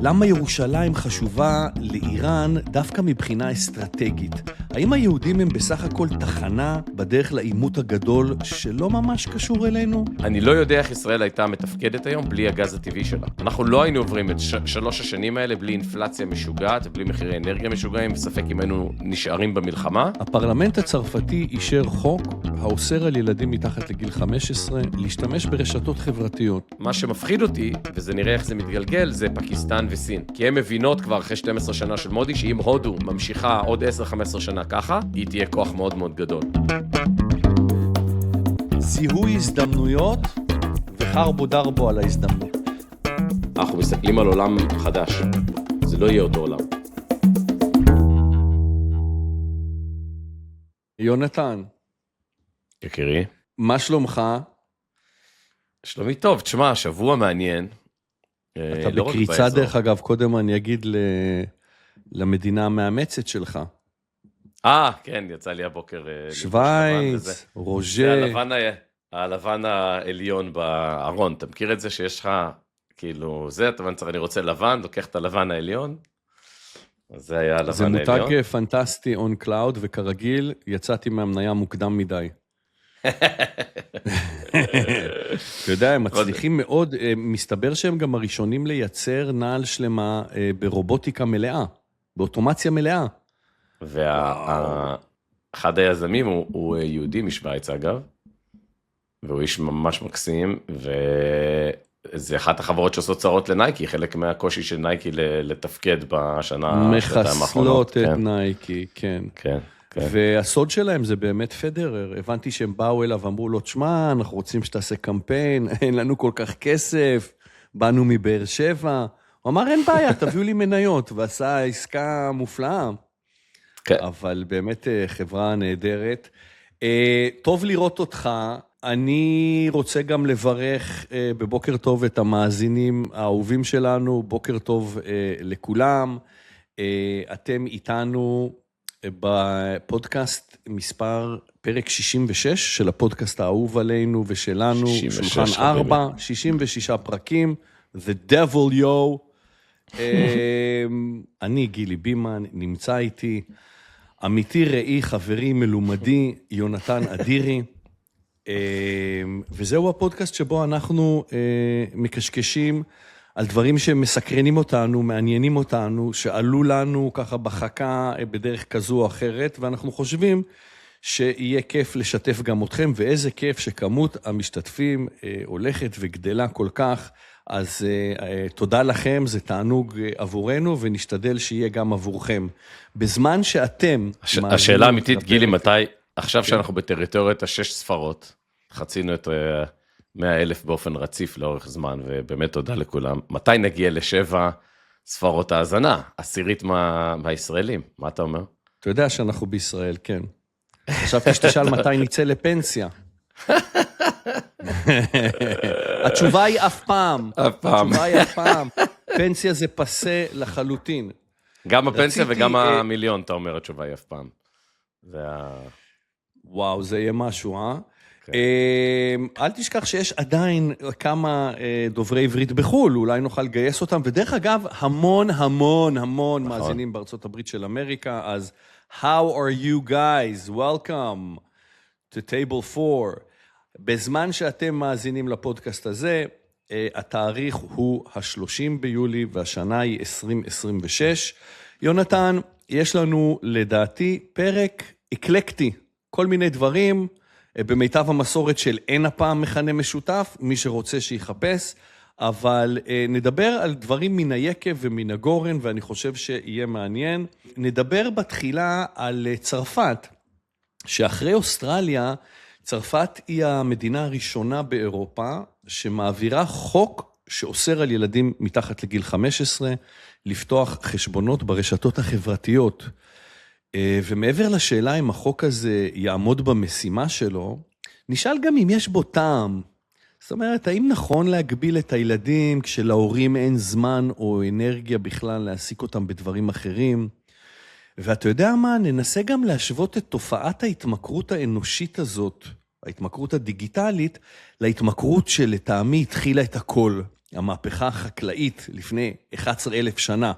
למה ירושלים חשובה לאיראן דווקא מבחינה אסטרטגית? האם היהודים הם בסך הכל תחנה בדרך לעימות הגדול שלא ממש קשור אלינו? אני לא יודע איך ישראל הייתה מתפקדת היום בלי הגז הטבעי שלה. אנחנו לא היינו עוברים את 3 השנים האלה בלי אינפלציה משוגעת, בלי מחירי אנרגיה משוגעים, וספק אם היינו נשארים במלחמה. הפרלמנט הצרפתי אישר חוק האוסר על ילדים מתחת לגיל 15 להשתמש ברשתות חברתיות. מה שמפחיד אותי, וזה נראה איך זה מתגלגל, זה פקיסטן וסין. כי הן מבינות כבר אחרי 12 שנה של מודי, שאם הודו ממשיכה עוד 10-15 שנה ככה, היא תהיה כוח מאוד מאוד גדול. זיהוי הזדמנויות וחרבו דרבו על ההזדמנות. אנחנו מסתכלים על עולם חדש. זה לא יהיה אותו עולם. יונתן. יקירי. מה שלומך? שלומי טוב, תשמע, שבוע מעניין. אתה בקריצה דרך אגב, קודם אני אגיד למדינה המאמצת שלך. כן, יצא לי הבוקר. שוויץ, רוז'ה. זה הלבן העליון בארון. אתה מכיר את זה שיש לך, כאילו, אני רוצה לבן, לוקח את הלבן העליון. זה היה הלבן העליון. זה מותג פנטסטי און קלאוד, וכרגיל יצאתי מהמניה מוקדם מדי. אתה יודע, הם מצליחים מאוד, מסתבר שהם גם הראשונים לייצר נעל שלמה ברובוטיקה מלאה, באוטומציה מלאה. ואחד היזמים הוא יהודי משוויץ אגב, והוא איש ממש מקסים, וזה אחת החברות שעושות צרות לנייקי, חלק מהקושי של נייקי לתפקד בשנה, מחסלות את נייקי, כן. כן. והסוד שלהם זה באמת פדרר. הבנתי שהם באו אליו ואמרו לו, תשמע, אנחנו רוצים שתעשה קמפיין, אין לנו כל כך כסף, באנו מבאר שבע. הוא אמר, אין בעיה, תביאו לי מניות, ועשה עסקה מופלאה. כן. אבל באמת חברה נהדרת. טוב לראות אותך. אני רוצה גם לברך בבוקר טוב את המאזינים האהובים שלנו, בוקר טוב לכולם. אתם איתנו בפודקאסט מספר פרק 66 של הפודקאסט האהוב עלינו ושלנו, שולחן 4, 66 פרקים, The Devil Yo. אני גילי בימן, נמצא איתי, עמיתי ראי, חברי מלומדי, יונתן אדירי, וזהו הפודקאסט שבו אנחנו מקשקשים על דברים שמסקרנים אותנו, מעניינים אותנו, שעלו לנו ככה בחכה בדרך כזו או אחרת, ואנחנו חושבים שיהיה כיף לשתף גם אתכם, ואיזה כיף שכמות המשתתפים הולכת וגדלה כל כך, אז תודה לכם, זה תענוג עבורנו, ונשתדל שיהיה גם עבורכם. בזמן שאתם... השאלה האמיתית, גילי, מתי, עכשיו שאנחנו בטריטוריית 6 ספרות, חצינו את 100,000 באופן רציף לאורך זמן, ובאמת תודה לכולם. מתי נגיע ל7 ספרות האזנה? 10 מהישראלים, מה אתה אומר? אתה יודע שאנחנו בישראל, כן. חשבתי שתשאל מתי נצא לפנסיה. התשובה היא אף פעם. התשובה היא אף פעם. פנסיה זה פסה לחלוטין. גם הפנסיה וגם המיליון, אתה אומר, התשובה היא אף פעם. וואו, זה יהיה משהו, אל תשכח שיש עדיין כמה דוברי עברית בחול, אולי נוכל לגייס אותם, ודרך אגב, המון מאזינים בארצות הברית של אמריקה, אז how are you guys? Welcome to table 4. בזמן שאתם מאזינים לפודקאסט הזה, התאריך הוא ה-30 ביולי, והשנה היא 2026. יונתן, יש לנו לדעתי פרק אקלקטי, כל מיני דברים, במיטב המסורת של אין הפעם מכנה משותף, מי שרוצה שיחפש, אבל נדבר על דברים מן היקב ומן הגורן, ואני חושב שיהיה מעניין. נדבר בתחילה על צרפת, שאחרי אוסטרליה, צרפת היא המדינה הראשונה באירופה, שמעבירה חוק שאוסר על ילדים מתחת לגיל 15, לפתוח חשבונות ברשתות החברתיות. ומעבר לשאלה אם החוק הזה יעמוד במשימה שלו, נשאל גם אם יש בו טעם. זאת אומרת, האם נכון להגביל את הילדים כשלהורים אין זמן או אנרגיה בכלל להעסיק אותם בדברים אחרים? ואתה יודע מה, ננסה גם להשוות את תופעת ההתמכרות האנושית הזאת, ההתמכרות הדיגיטלית, להתמכרות שלטעמי התחילה את הכל. המהפכה החקלאית לפני 11,000 שנה.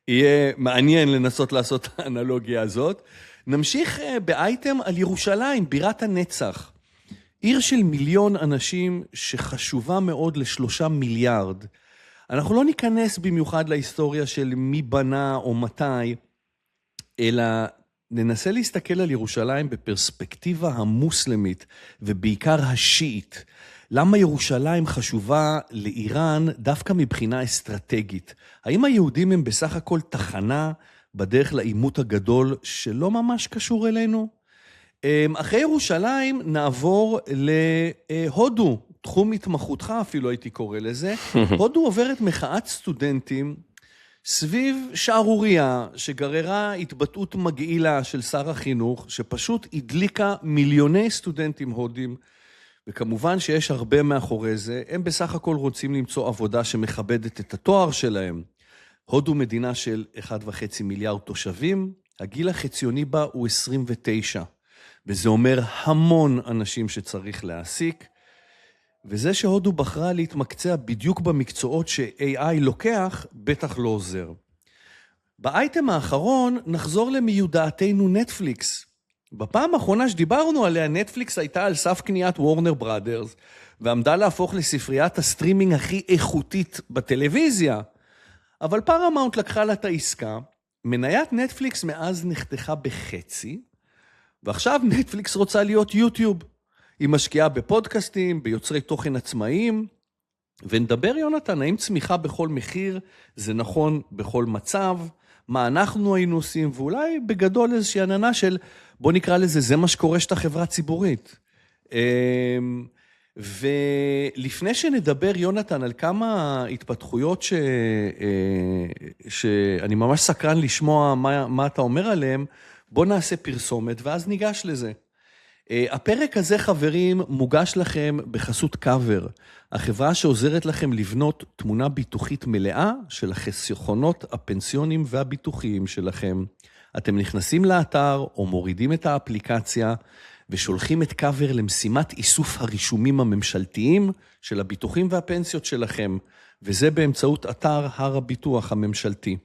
יהיה מעניין לנסות לעשות את האנלוגיה הזאת. נמשיך באייטם על ירושלים, בירת הנצח. עיר של 1,000,000 אנשים שחשובה מאוד ל3 מיליארד. אנחנו לא ניכנס במיוחד להיסטוריה של מי בנה או מתי, אלא ננסה להסתכל על ירושלים בפרספקטיבה המוסלמית, ובעיקר השיעית. למה ירושלים חשובה לאיראן דווקא מבחינה אסטרטגית? האם היהודים הם בסך הכל תחנה בדרך לעימות הגדול שלא ממש קשור אלינו? אחרי ירושלים נעבור להודו, תחום התמחותך אפילו הייתי קורא לזה. הודו עוברת מחאת סטודנטים סביב שערוריה שגררה התבטאות מגעילה של שר החינוך, שפשוט הדליקה מיליוני סטודנטים הודים, וכמובן שיש הרבה מאחורי זה. הם בסך הכל רוצים למצוא עבודה שמכבדת את התואר שלהם. הודו מדינה של 1.5 מיליארד תושבים, הגיל החציוני בה הוא 29, וזה אומר המון אנשים שצריך להעסיק, וזה שהודו בחרה להתמקצע בדיוק במקצועות ש-AI לוקח, בטח לא עוזר. באייטם האחרון נחזור למיודעתנו נטפליקס. בפעם האחרונה שדיברנו עליה, נטפליקס הייתה על סף קניית וורנר בראדרס, ועמדה להפוך לספריית הסטרימינג הכי איכותית בטלוויזיה. אבל פרמאונט לקחה לה את העסקה, מניית נטפליקס מאז נחתכה בחצי, ועכשיו נטפליקס רוצה להיות יוטיוב. היא משקיעה בפודקאסטים, ביוצרי תוכן עצמאיים, ונדבר יונתן, האם צמיחה בכל מחיר זה נכון בכל מצב, מה אנחנו היינו עושים, ואולי בגדול איזושהי עננה של, בוא נקרא לזה, זה מה שקורה שאתה חברה ציבורית. ולפני שנדבר יונתן על כמה התפתחויות שאני ממש סקרן לשמוע מה אתה אומר עליהם, בוא נעשה פרסומת ואז ניגש לזה. הפרק הזה, חברים, מוגש לכם בחסות קאבר, החברה שעוזרת לכם לבנות תמונה ביטוחית מלאה של החסכונות הפנסיונים והביטוחיים שלכם. אתם נכנסים לאתר או מורידים את האפליקציה ושולחים את קאבר למשימת איסוף הרישומים הממשלתיים של הביטוחים והפנסיות שלכם, וזה באמצעות אתר הר הביטוח הממשלתי.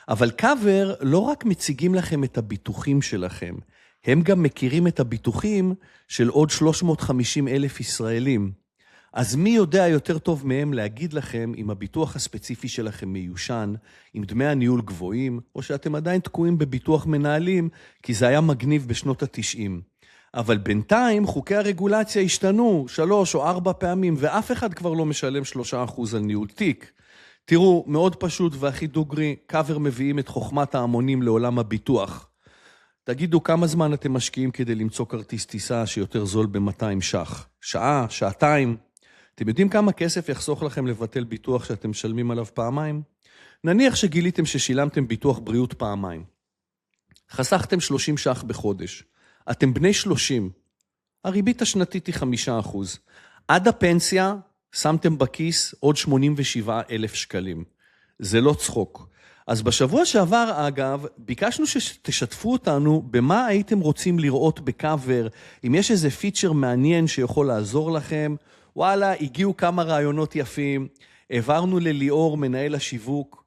אבל קאבר לא רק מציגים לכם את הביטוחים שלכם, הם גם מכירים את הביטוחים של עוד 350,000 ישראלים. אז מי יודע יותר טוב מהם להגיד לכם אם הביטוח הספציפי שלכם מיושן, עם דמי הניהול גבוהים, או שאתם עדיין תקועים בביטוח מנהלים, כי זה היה מגניב בשנות ה-90. אבל בינתיים חוקי הרגולציה השתנו 3 או 4 פעמים, ואף אחד כבר לא משלם 3% על ניהול תיק. תראו, מאוד פשוט והכי דוגרי, קאבר מביאים את חוכמת ההמונים לעולם הביטוח. תגידו כמה זמן אתם משקיעים כדי למצוא כרטיס טיסה שיותר זול ב-200 ש"ח? שעה, שעתיים? אתם יודעים כמה כסף יחסוך לכם לבטל ביטוח שאתם משלמים עליו פעמיים? נניח שגיליתם ששילמתם ביטוח בריאות פעמיים. חסכתם 30 ש"ח בחודש. אתם בני 30. הריבית השנתית היא 5%. עד הפנסיה שמתם בכיס עוד 87,000 שקלים. זה לא צחוק. אז בשבוע שעבר, אגב, ביקשנו שתשתפו אותנו במה הייתם רוצים לראות בקאבר, אם יש איזה פיצ'ר מעניין שיכול לעזור לכם. וואלה, הגיעו כמה רעיונות יפים, העברנו לליאור, מנהל השיווק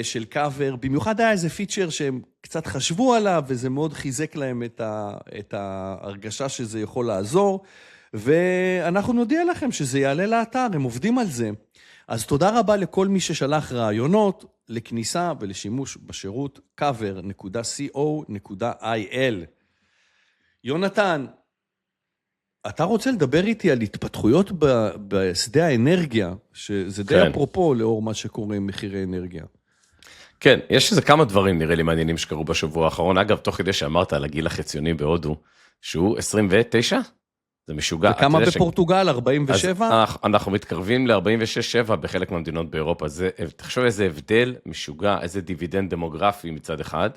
של קאבר, במיוחד היה איזה פיצ'ר שהם קצת חשבו עליו, וזה מאוד חיזק להם את ההרגשה שזה יכול לעזור, ואנחנו נודיע לכם שזה יעלה לאתר, הם עובדים על זה. אז תודה רבה לכל מי ששלח רעיונות לכניסה ולשימוש בשירות cover.co.il. יונתן, אתה רוצה לדבר איתי על התפתחויות בשדה האנרגיה, שזה די אפרופו לאור מה שקורה עם מחירי אנרגיה. כן, יש איזה כמה דברים נראה לי מעניינים שקרו בשבוע האחרון. אגב, תוך כדי שאמרת על הגיל החציוני בהודו, שהוא 29, זה משוגע. וכמה בפורטוגל, 47? אנחנו מתקרבים ל-46-7 בחלק מהמדינות באירופה. תחשוב איזה הבדל משוגע, איזה דיבידנד דמוגרפי מצד אחד,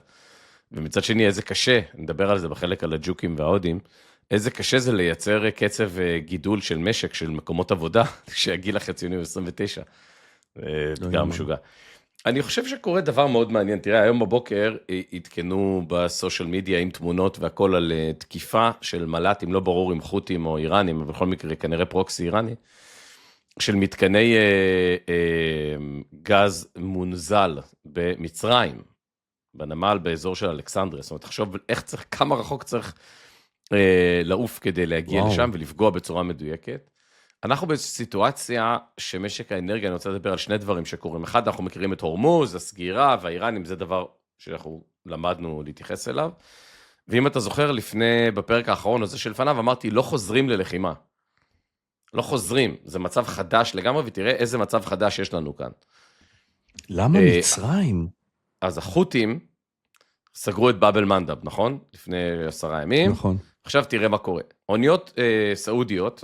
ומצד שני איזה קשה, נדבר על זה בחלק על הג'וקים וההודים, איזה קשה זה לייצר קצב גידול של משק, של מקומות עבודה, שהגיל החציוני הוא 29. זה גם משוגע. אני חושב שקורה דבר מאוד מעניין. תראה, היום בבוקר התקנו בסושיאל מדיה עם תמונות והכל על תקיפה של מל"טים, לא ברור אם חות'ים או איראנים, אבל בכל מקרה כנראה פרוקסי איראני, של מתקני גז מונזל במצרים, בנמל באזור של אלכסנדריה. זאת אומרת, תחשוב כמה רחוק צריך לעוף כדי להגיע לשם ולפגוע בצורה מדויקת. אנחנו בסיטואציה שמשק האנרגיה, אני רוצה לדבר על שני דברים שקורים. אחד, אנחנו מכירים את הורמוז, הסגירה והאיראנים, זה דבר שאנחנו למדנו להתייחס אליו. ואם אתה זוכר, בפרק האחרון הזה שלפניו, אמרתי, לא חוזרים ללחימה. לא חוזרים, זה מצב חדש לגמרי, ותראה איזה מצב חדש יש לנו כאן. למה מצרים? אז החות'ים סגרו את באב אל-מנדב, נכון? לפני 10 ימים. נכון. עכשיו תראה מה קורה. אוניות סעודיות,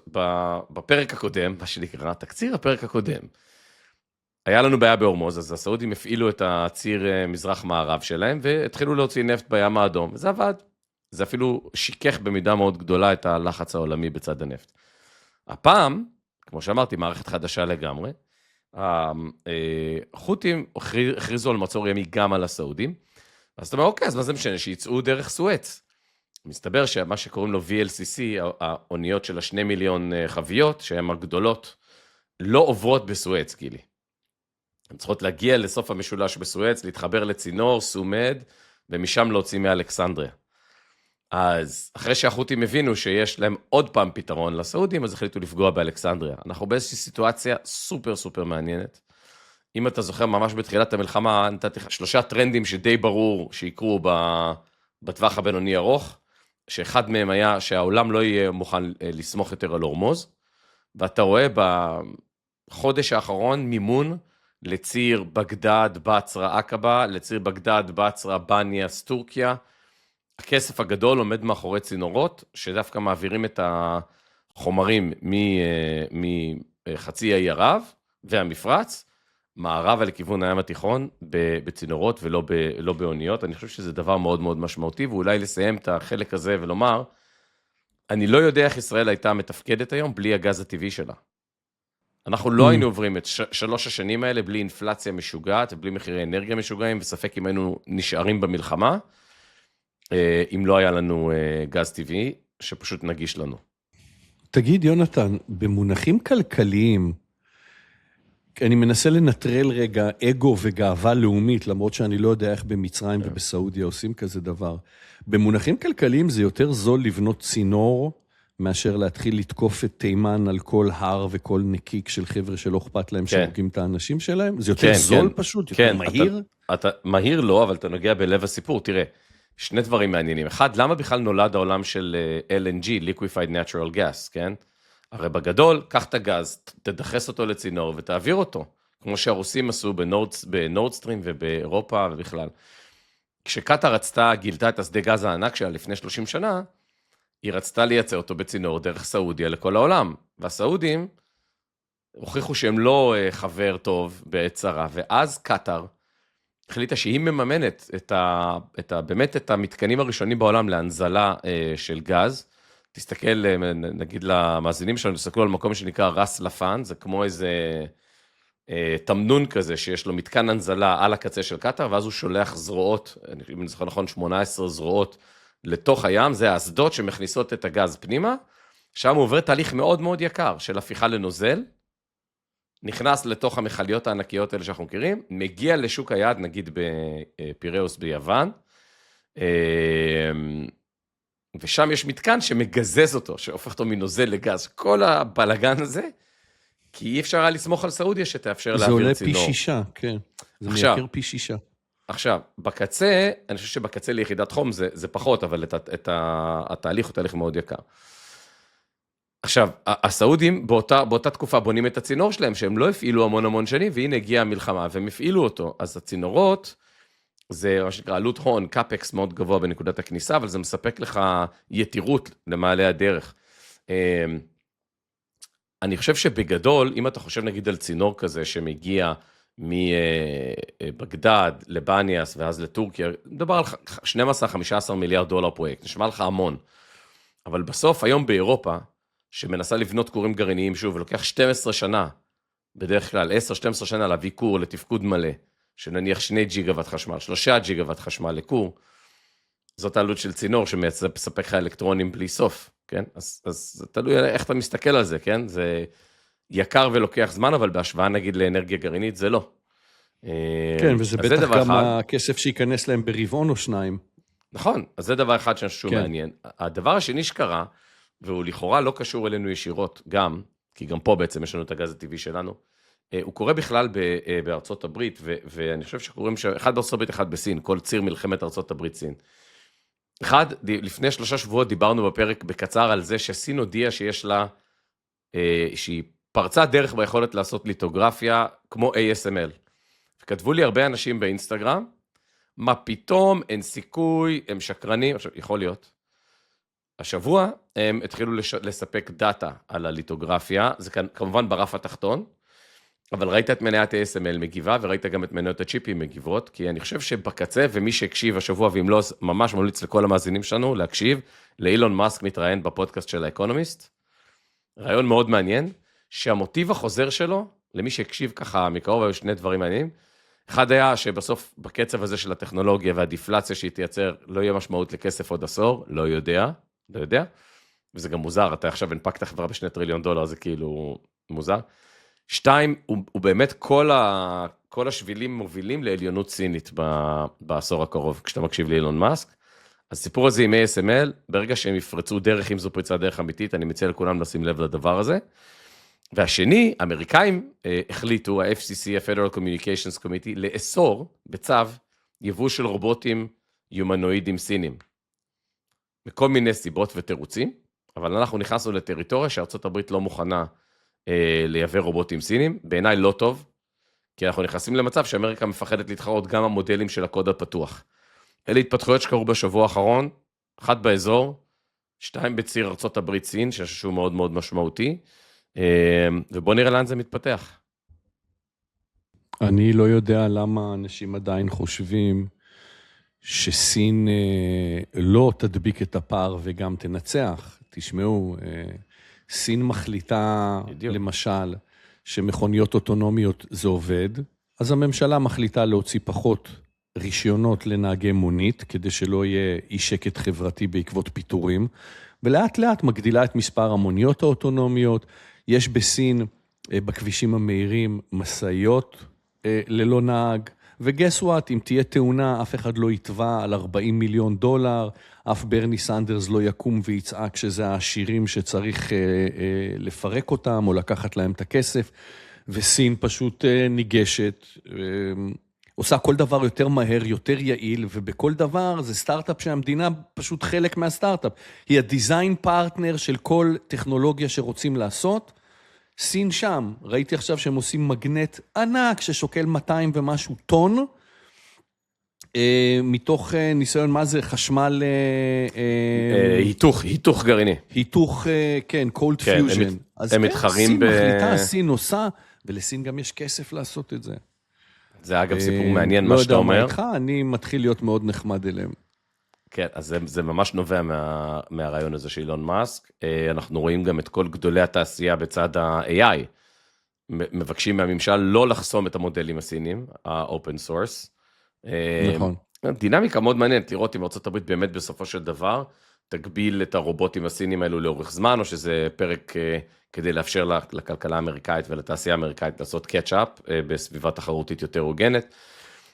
בפרק הקודם, מה שנקרא, תקציר הפרק הקודם, היה לנו בעיה בהורמוז, אז הסעודים הפעילו את הציר מזרח מערב שלהם, והתחילו להוציא נפט בים האדום, וזה עבד. זה אפילו שיקח במידה מאוד גדולה את הלחץ העולמי בצד הנפט. הפעם, כמו שאמרתי, מערכת חדשה לגמרי, החות'ים הכריזו על מצור ימי גם על הסעודים, אז אתה אומר, אוקיי, אז מה זה משנה? שיצאו דרך סואץ. מסתבר שמה שקוראים לו VLCC, האוניות של 2 מיליון חביות, שהן הגדולות, לא עוברות בסואץ, גילי. הן צריכות להגיע לסוף המשולש בסואץ, להתחבר לצינור, סומד, ומשם להוציא מאלכסנדריה. אז אחרי שהחות'ים הבינו שיש להם עוד פעם פתרון לסעודים, אז החליטו לפגוע באלכסנדריה. אנחנו באיזושהי סיטואציה סופר סופר מעניינת. אם אתה זוכר, ממש בתחילת המלחמה, נתתי 3 טרנדים שדי ברור שיקרו בטווח הבינוני ארוך, שאחד מהם היה שהעולם לא יהיה מוכן לסמוך יותר על הורמוז, ואתה רואה בחודש האחרון מימון לציר בגדד, בצרה, עקבה, לציר בגדד, בצרה, בניאס, טורקיה. הכסף הגדול עומד מאחורי צינורות, שדווקא מעבירים את החומרים מחצי האי ערב והמפרץ, מערבה לכיוון הים התיכון בצינורות ולא באוניות. אני חושב שזה דבר מאוד מאוד משמעותי, ואולי לסיים את החלק הזה ולומר, אני לא יודע איך ישראל הייתה מתפקדת היום בלי הגז הטבעי שלה. אנחנו לא היינו עוברים את 3 השנים האלה בלי אינפלציה משוגעת, בלי מחירי אנרגיה משוגעים, וספק אם היינו נשארים במלחמה, אם לא היה לנו גז טבעי, שפשוט נגיש לנו. תגיד, יונתן, במונחים כלכליים, אני מנסה לנטרל רגע אגו וגאווה לאומית, למרות שאני לא יודע איך במצרים ובסעודיה עושים כזה דבר. במונחים כלכליים זה יותר זול לבנות צינור, מאשר להתחיל לתקוף את תימן על כל הר וכל נקיק של חבר'ה שלא אכפת להם שהורגים את האנשים שלהם? זה יותר זול פשוט? יותר מהיר? מהיר לא, אבל אתה נוגע בלב הסיפור. תראה, 2 דברים מעניינים. אחד, למה בכלל נולד העולם של LNG, Liquefied Natural Gas, כן? הרי בגדול, קח את הגז, תדחס אותו לצינור ותעביר אותו, כמו שהרוסים עשו בנורדסטרים ובאירופה ובכלל. כשקטר גילתה את השדה גז הענק שלה לפני 30 שנה, היא רצתה לייצא אותו בצינור דרך סעודיה לכל העולם, והסעודים הוכיחו שהם לא חבר טוב בעת צרה, ואז קטר החליטה שהיא מממנת באמת את המתקנים הראשונים בעולם להנזלה של גז. תסתכל, נגיד למאזינים שלנו, תסתכלו על מקום שנקרא רס לפן, זה כמו איזה תמנון כזה, שיש לו מתקן הנזלה על הקצה של קטר, ואז הוא שולח זרועות, אם אני זוכר נכון, 18 זרועות לתוך הים, זה האסדות שמכניסות את הגז פנימה, שם הוא עובר תהליך מאוד מאוד יקר, של הפיכה לנוזל, נכנס לתוך המכליות הענקיות האלה שאנחנו מכירים, מגיע לשוק היעד, נגיד בפיראוס ביוון, ושם יש מתקן שמגזז אותו, שהופך אותו מנוזל לגז. כל הבלגן הזה, כי אי אפשר היה לסמוך על סעודיה שתאפשר להעביר צינור. זה עולה פי 6, כן. זה מייקר פי 6. עכשיו, בקצה, אני חושב שבקצה ליחידת חום זה פחות, אבל התהליך הוא תהליך מאוד יקר. עכשיו, הסעודים באותה תקופה בונים את הצינור שלהם, שהם לא הפעילו המון שנים, והנה הגיעה המלחמה, והם הפעילו אותו. אז הצינורות, זה מה שנקרא עלות הון, קאפקס מאוד גבוה בנקודת הכניסה, אבל זה מספק לך יתירות למעלה הדרך. אני חושב שבגדול, אם אתה חושב נגיד על צינור כזה שמגיע מבגדד לבניאס ואז לטורקיה, מדבר על 12-15 מיליארד דולר פרויקט, נשמע לך המון. אבל בסוף, היום באירופה, שמנסה לבנות כורים גרעיניים שוב, ולוקח 12 שנה, בדרך כלל 10-12 שנה להביא כור לתפקוד מלא, שנניח 2 ג'יגוואט חשמל, 3 ג'יגוואט חשמל לכור, זאת העלות של צינור שמספק לך אלקטרונים בלי סוף, כן? אז תלוי איך אתה מסתכל על זה, כן? זה יקר ולוקח זמן, אבל בהשוואה נגיד לאנרגיה גרעינית, זה לא. כן, וזה בטח גם הכסף שייכנס להם ברבעון או שניים. נכון, אז זה דבר אחד שאני חושב שהוא מעניין. הדבר השני שקרה, והוא לכאורה לא קשור אלינו ישירות, גם, כי גם פה בעצם יש לנו את הגז הטבעי שלנו, הוא קורה בכלל בארצות הברית, ואני חושב שקוראים אחד בארצות הברית, אחד בסין, כל ציר מלחמת ארצות הברית סין. לפני 3 שבועות דיברנו בפרק בקצר על זה שסין הודיעה שיש לה, שהיא פרצה דרך ביכולת לעשות ליטוגרפיה כמו ASML. וכתבו לי הרבה אנשים באינסטגרם, מה פתאום, אין סיכוי, הם שקרנים, עכשיו, יכול להיות. השבוע הם התחילו לספק דאטה על הליטוגרפיה, זה כמובן ברף התחתון, אבל ראית את מניית ASML מגיבה, וראית גם את מניות הצ'יפים מגיבות, כי אני חושב שבקצה, ומי שהקשיב השבוע, ואם לא, ממש ממליץ לכל המאזינים שלנו, להקשיב, לאילון מאסק מתראיין בפודקאסט של האקונומיסט, רעיון מאוד מעניין, שהמוטיב החוזר שלו, למי שהקשיב ככה מקרוב, היו 2 דברים מעניינים, אחד היה שבסוף בקצב הזה של הטכנולוגיה והדיפלציה שהיא תייצר, לא יהיה משמעות לכסף עוד עשור, לא יודע, וזה גם מוזר, אתה עכשיו הנפקת חברה ב$2 טריליון, זה כאילו מוזר. 2, הוא באמת כל השבילים מובילים לעליונות סינית בעשור הקרוב, כשאתה מקשיב לאילון מאסק. הסיפור הזה עם ASML, ברגע שהם יפרצו דרך, אם זו פריצה דרך אמיתית, אני מציע לכולם לשים לב לדבר הזה. והשני, האמריקאים החליטו, ה-FCC, ה-Federal Communications Committee, לאסור בצו יבוא של רובוטים יומנואידים סינים. מכל מיני סיבות ותירוצים, אבל אנחנו נכנסנו לטריטוריה שארצות הברית לא מוכנה לייבא רובוטים סינים, בעיניי לא טוב, כי אנחנו נכנסים למצב שאמריקה מפחדת להתחרות גם המודלים של הקוד הפתוח. אלה התפתחויות שקרו בשבוע האחרון, 1 באזור, 2 בציר ארצות הברית סין, שהוא מאוד מאוד משמעותי, ובוא נראה לאן זה מתפתח. אני לא יודע למה אנשים עדיין חושבים שסין לא תדביק את הפער וגם תנצח. תשמעו, סין מחליטה, למשל, שמכוניות אוטונומיות זה עובד, אז הממשלה מחליטה להוציא פחות רישיונות לנהגי מונית, כדי שלא יהיה אי שקט חברתי בעקבות פיטורים, ולאט לאט מגדילה את מספר המוניות האוטונומיות. יש בסין, בכבישים המהירים, מסעיות ללא נהג, וגס וואט, אם תהיה תאונה, אף אחד לא יתבע על $40 מיליון, אף ברני סנדרס לא יקום ויצעק שזה העשירים שצריך לפרק אותם, או לקחת להם את הכסף, וסין פשוט ניגשת, עושה כל דבר יותר מהר, יותר יעיל, ובכל דבר זה סטארט-אפ שהמדינה פשוט חלק מהסטארט-אפ. היא הדיזיין פרטנר של כל טכנולוגיה שרוצים לעשות, סין שם. ראיתי עכשיו שהם עושים מגנט ענק ששוקל 200 ומשהו טון, מתוך ניסיון, מה זה? חשמל... היתוך גרעיני. היתוך, כן, cold fusion. אז הם מתחרים סין מחליטה, סין עושה, ולסין גם יש כסף לעשות את זה. זה אגב סיפור מעניין מה שאתה אומר. לא יודע מה איתך, אני מתחיל להיות מאוד נחמד אליהם. כן, אז זה ממש נובע מהרעיון הזה של אילון מאסק. אנחנו רואים גם את כל גדולי התעשייה בצד ה-AI, מבקשים מהממשל לא לחסום את המודלים הסינים, ה-open source. נכון. דינמיקה מאוד מעניינת, לראות אם ארצות הברית באמת בסופו של דבר, תגביל את הרובוטים הסינים האלו לאורך זמן, או שזה פרק כדי לאפשר לכלכלה האמריקאית ולתעשייה האמריקאית לעשות קאץ'-אפ בסביבה תחרותית יותר הוגנת.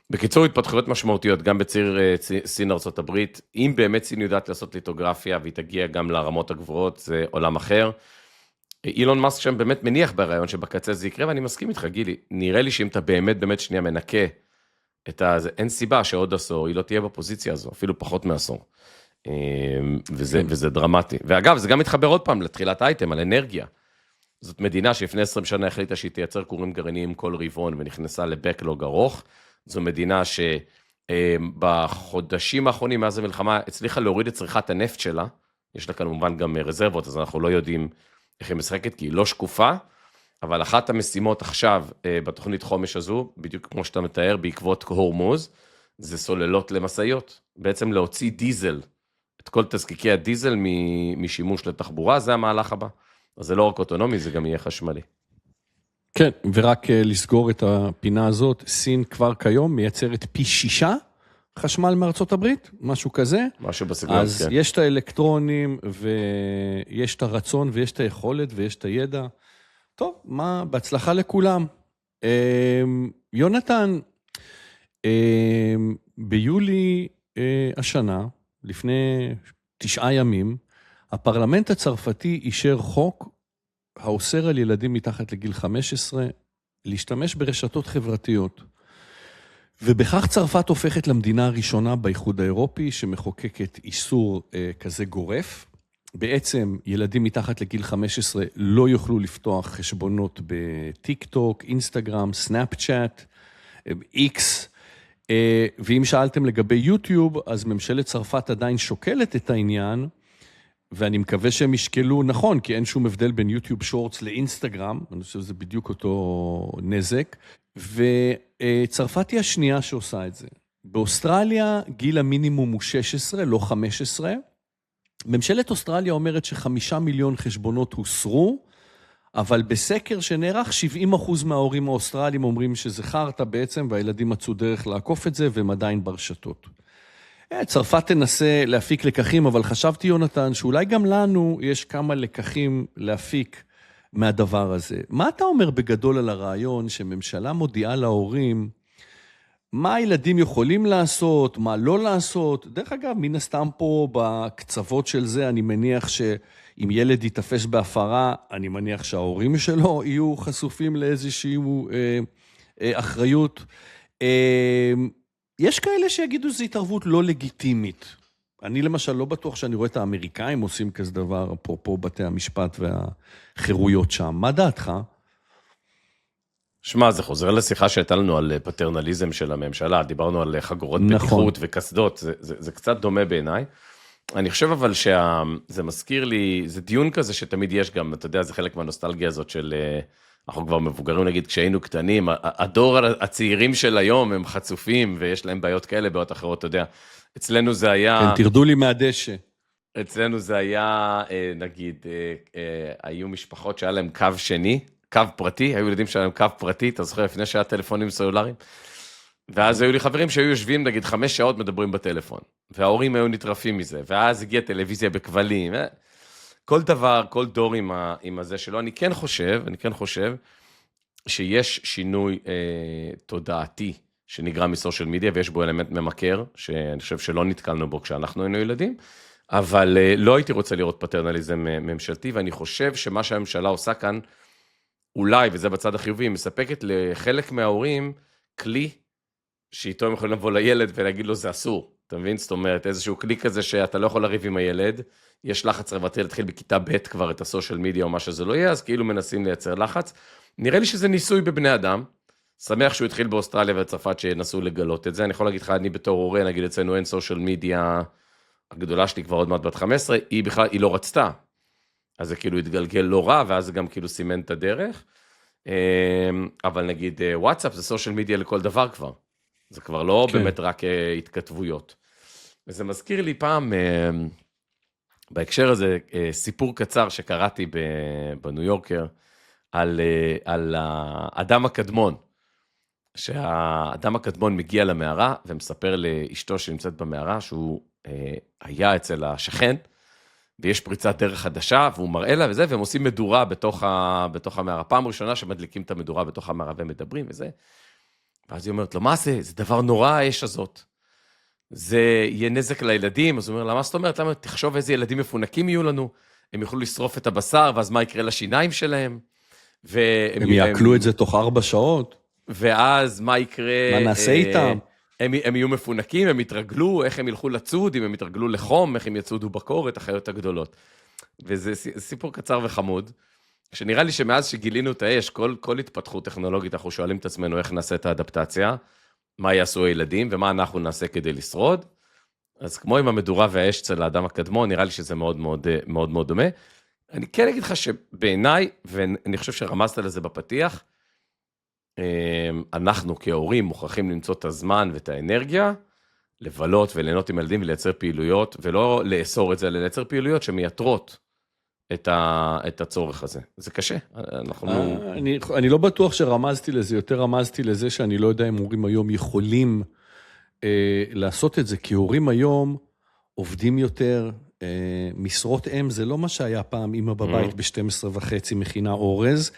בקיצור, התפתחויות משמעותיות גם בציר סין ארצות הברית, אם באמת סין יודעת לעשות ליטוגרפיה והיא תגיע גם לרמות הגבוהות, זה עולם אחר. אילון מאסק שם באמת מניח ברעיון שבקצה זה יקרה, ואני מסכים איתך, גילי, נראה לי שאם אתה באמת שנייה מנקה את זה, אין סיבה שעוד עשור היא לא תהיה בפוזיציה הזו, אפילו פחות מעשור. וזה דרמטי. ואגב, זה גם מתחבר עוד פעם לתחילת האייטם, על אנרגיה. זאת מדינה שלפני 20 שנה החליטה שהיא תייצר כורים גרעיניים כל רבעון, ונכנסה לבקלוג ארוך. זו מדינה שבחודשים האחרונים מאז המלחמה הצליחה להוריד את צריכת הנפט שלה. יש לה כמובן גם רזרבות, אז אנחנו לא יודעים איך היא משחקת, כי היא לא שקופה. אבל אחת המשימות עכשיו בתוכנית חומש הזו, בדיוק כמו שאתה מתאר, בעקבות הורמוז, זה סוללות למשאיות. בעצם להוציא דיזל, את כל תזקיקי הדיזל משימוש לתחבורה, זה המהלך הבא. אז זה לא רק אוטונומי, זה גם יהיה חשמלי. כן, ורק לסגור את הפינה הזאת, סין כבר כיום מייצרת פי 6 חשמל מארצות הברית, משהו כזה. משהו בסגנון, אז כן. יש את האלקטרונים, ויש את הרצון, ויש את היכולת, ויש את הידע. טוב, בהצלחה לכולם. יונתן, ביולי השנה, לפני 9 ימים, הפרלמנט הצרפתי אישר חוק האוסר על ילדים מתחת לגיל 15 להשתמש ברשתות חברתיות. ובכך צרפת הופכת למדינה הראשונה באיחוד האירופי שמחוקקת איסור כזה גורף. בעצם ילדים מתחת לגיל 15 לא יוכלו לפתוח חשבונות בטיק טוק, אינסטגרם, סנאפצ'אט, איקס. ואם שאלתם לגבי יוטיוב, אז ממשלת צרפת עדיין שוקלת את העניין, ואני מקווה שהם ישקלו נכון, כי אין שום הבדל בין יוטיוב שורטס לאינסטגרם, אני חושב שזה בדיוק אותו נזק, וצרפת היא השנייה שעושה את זה. באוסטרליה גיל המינימום הוא 16, לא 15. ממשלת אוסטרליה אומרת ש5 מיליון חשבונות הוסרו, אבל בסקר שנערך 70% מההורים האוסטרליים אומרים שזה חרטה בעצם, והילדים מצאו דרך לעקוף את זה, והם עדיין ברשתות. צרפת תנסה להפיק לקחים, אבל חשבתי, יונתן, שאולי גם לנו יש כמה לקחים להפיק מהדבר הזה. מה אתה אומר בגדול על הרעיון שממשלה מודיעה להורים, מה הילדים יכולים לעשות, מה לא לעשות? דרך אגב, מן הסתם פה בקצוות של זה, אני מניח שאם ילד יתפס בהפרה, אני מניח שההורים שלו יהיו חשופים לאיזושהי אחריות. יש כאלה שיגידו שזו התערבות לא לגיטימית. אני למשל לא בטוח שאני רואה את האמריקאים עושים כזה דבר, אפרופו בתי המשפט והחירויות שם. מה דעתך? שמע, זה חוזר לשיחה שהייתה לנו על פטרנליזם של הממשלה, דיברנו על חגורות בטיחות וקסדות, זה קצת דומה בעיניי. אני חושב אבל שזה מזכיר לי, זה דיון כזה שתמיד יש גם, אתה יודע, זה חלק מהנוסטלגיה הזאת של, אנחנו כבר מבוגרים, נגיד, כשהיינו קטנים, הדור הצעירים של היום הם חצופים, ויש להם בעיות כאלה, בעיות אחרות, אתה יודע. אצלנו זה היה... כן, תרדו לי מהדשא. אצלנו זה היה, נגיד, היו משפחות שהיה להם קו שני, קו פרטי, היו ילדים שלהם קו פרטי, אתה זוכר, לפני שהיה טלפונים סלולריים, ואז היו לי חברים שהיו יושבים, נגיד, 5 שעות מדברים בטלפון, וההורים היו נטרפים מזה, ואז הגיעה טלוויזיה בכבלים, כל דבר, כל דור עם הזה שלו, אני כן חושב שיש שינוי תודעתי שנגרם מסושיאל מדיה, ויש בו אלמנט ממכר, שאני חושב שלא נתקלנו בו כשאנחנו היינו ילדים, אבל לא הייתי רוצה לראות פטרנליזם ממשלתי, ואני חושב שמה שהממשלה עושה כאן, אולי, וזה בצד החיובי, מספקת לחלק מההורים כלי, שאיתו הם יכולים לבוא לילד ולהגיד לו זה אסור, אתה מבין? זאת אומרת, איזשהו כלי כזה שאתה לא יכול לריב עם הילד, יש לחץ חברתי להתחיל בכיתה ב' כבר את הסושיאל מדיה או מה שזה לא יהיה, אז כאילו מנסים לייצר לחץ. נראה לי שזה ניסוי בבני אדם, שמח שהוא התחיל באוסטרליה וצרפת שינסו לגלות את זה, אני יכול להגיד לך, אני בתור הורה, נגיד אצלנו אין סושיאל מדיה, הגדולה שלי כבר עוד מעט בת 15, היא בכלל, היא לא רצתה, אז זה כאילו התגלגל לא רע, ואז זה גם כאילו סימן את הדרך, אבל נגיד וואטסאפ זה סושיאל מדיה לכל דבר כבר, זה כבר לא באמת רק התכתבויות. וזה מזכיר לי פעם, בהקשר הזה, סיפור קצר שקראתי בניו יורקר, על האדם הקדמון, שהאדם הקדמון מגיע למערה, ומספר לאשתו שנמצאת במערה, שהוא היה אצל השכן, ויש פריצת דרך חדשה, והוא מראה לה וזה, והם עושים מדורה בתוך המערה. פעם ראשונה שמדליקים את המדורה בתוך המערה, והם מדברים וזה. ואז היא אומרת לו, מה זה? זה דבר נורא, האש הזאת. זה יהיה נזק לילדים. אז הוא אומר לה, מה זאת אומרת? למה? תחשוב איזה ילדים מפונקים יהיו לנו. הם יוכלו לשרוף את הבשר, ואז מה יקרה לשיניים שלהם? הם יעקלו את זה תוך 4 שעות. ואז מה יקרה? מה נעשה איתם? הם יהיו מפונקים, הם יתרגלו, איך הם ילכו לצוד, אם הם יתרגלו לחום, איך הם יצודו בקור, את החיות הגדולות. וזה סיפור קצר וחמוד, שנראה לי שמאז שגילינו את האש, כל התפתחות טכנולוגית, אנחנו שואלים את עצמנו איך נעשה את האדפטציה, מה יעשו הילדים, ומה אנחנו נעשה כדי לשרוד. אז כמו עם המדורה והאש אצל האדם הקדמון, נראה לי שזה מאוד מאוד, מאוד, מאוד דומה. אני כן אגיד לך שבעיניי, ואני חושב שרמזת לזה בפתיח, אנחנו כהורים מוכרחים למצוא את הזמן ואת האנרגיה, לבלות וליהנות עם ילדים ולייצר פעילויות, ולא לאסור את זה, אלא לייצר פעילויות שמייתרות את הצורך הזה. זה קשה. אני לא בטוח שרמזתי לזה, יותר רמזתי לזה שאני לא יודע אם הורים היום יכולים לעשות את זה, כי הורים היום עובדים יותר, משרות אם זה לא מה שהיה פעם אמא בבית ב-12:30 מכינה אורז,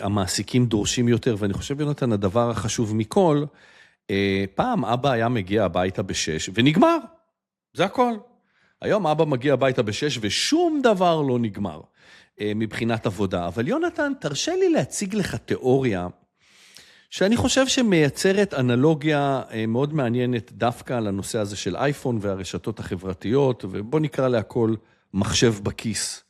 המעסיקים דורשים יותר, ואני חושב, יונתן, הדבר החשוב מכל, פעם אבא היה מגיע הביתה ב-6, ונגמר, זה הכל. היום אבא מגיע הביתה ב-6, ושום דבר לא נגמר מבחינת עבודה. אבל יונתן, תרשה לי להציג לך תיאוריה, שאני חושב שמייצרת אנלוגיה מאוד מעניינת דווקא על הנושא הזה של אייפון והרשתות החברתיות, ובוא נקרא להכל מחשב בכיס.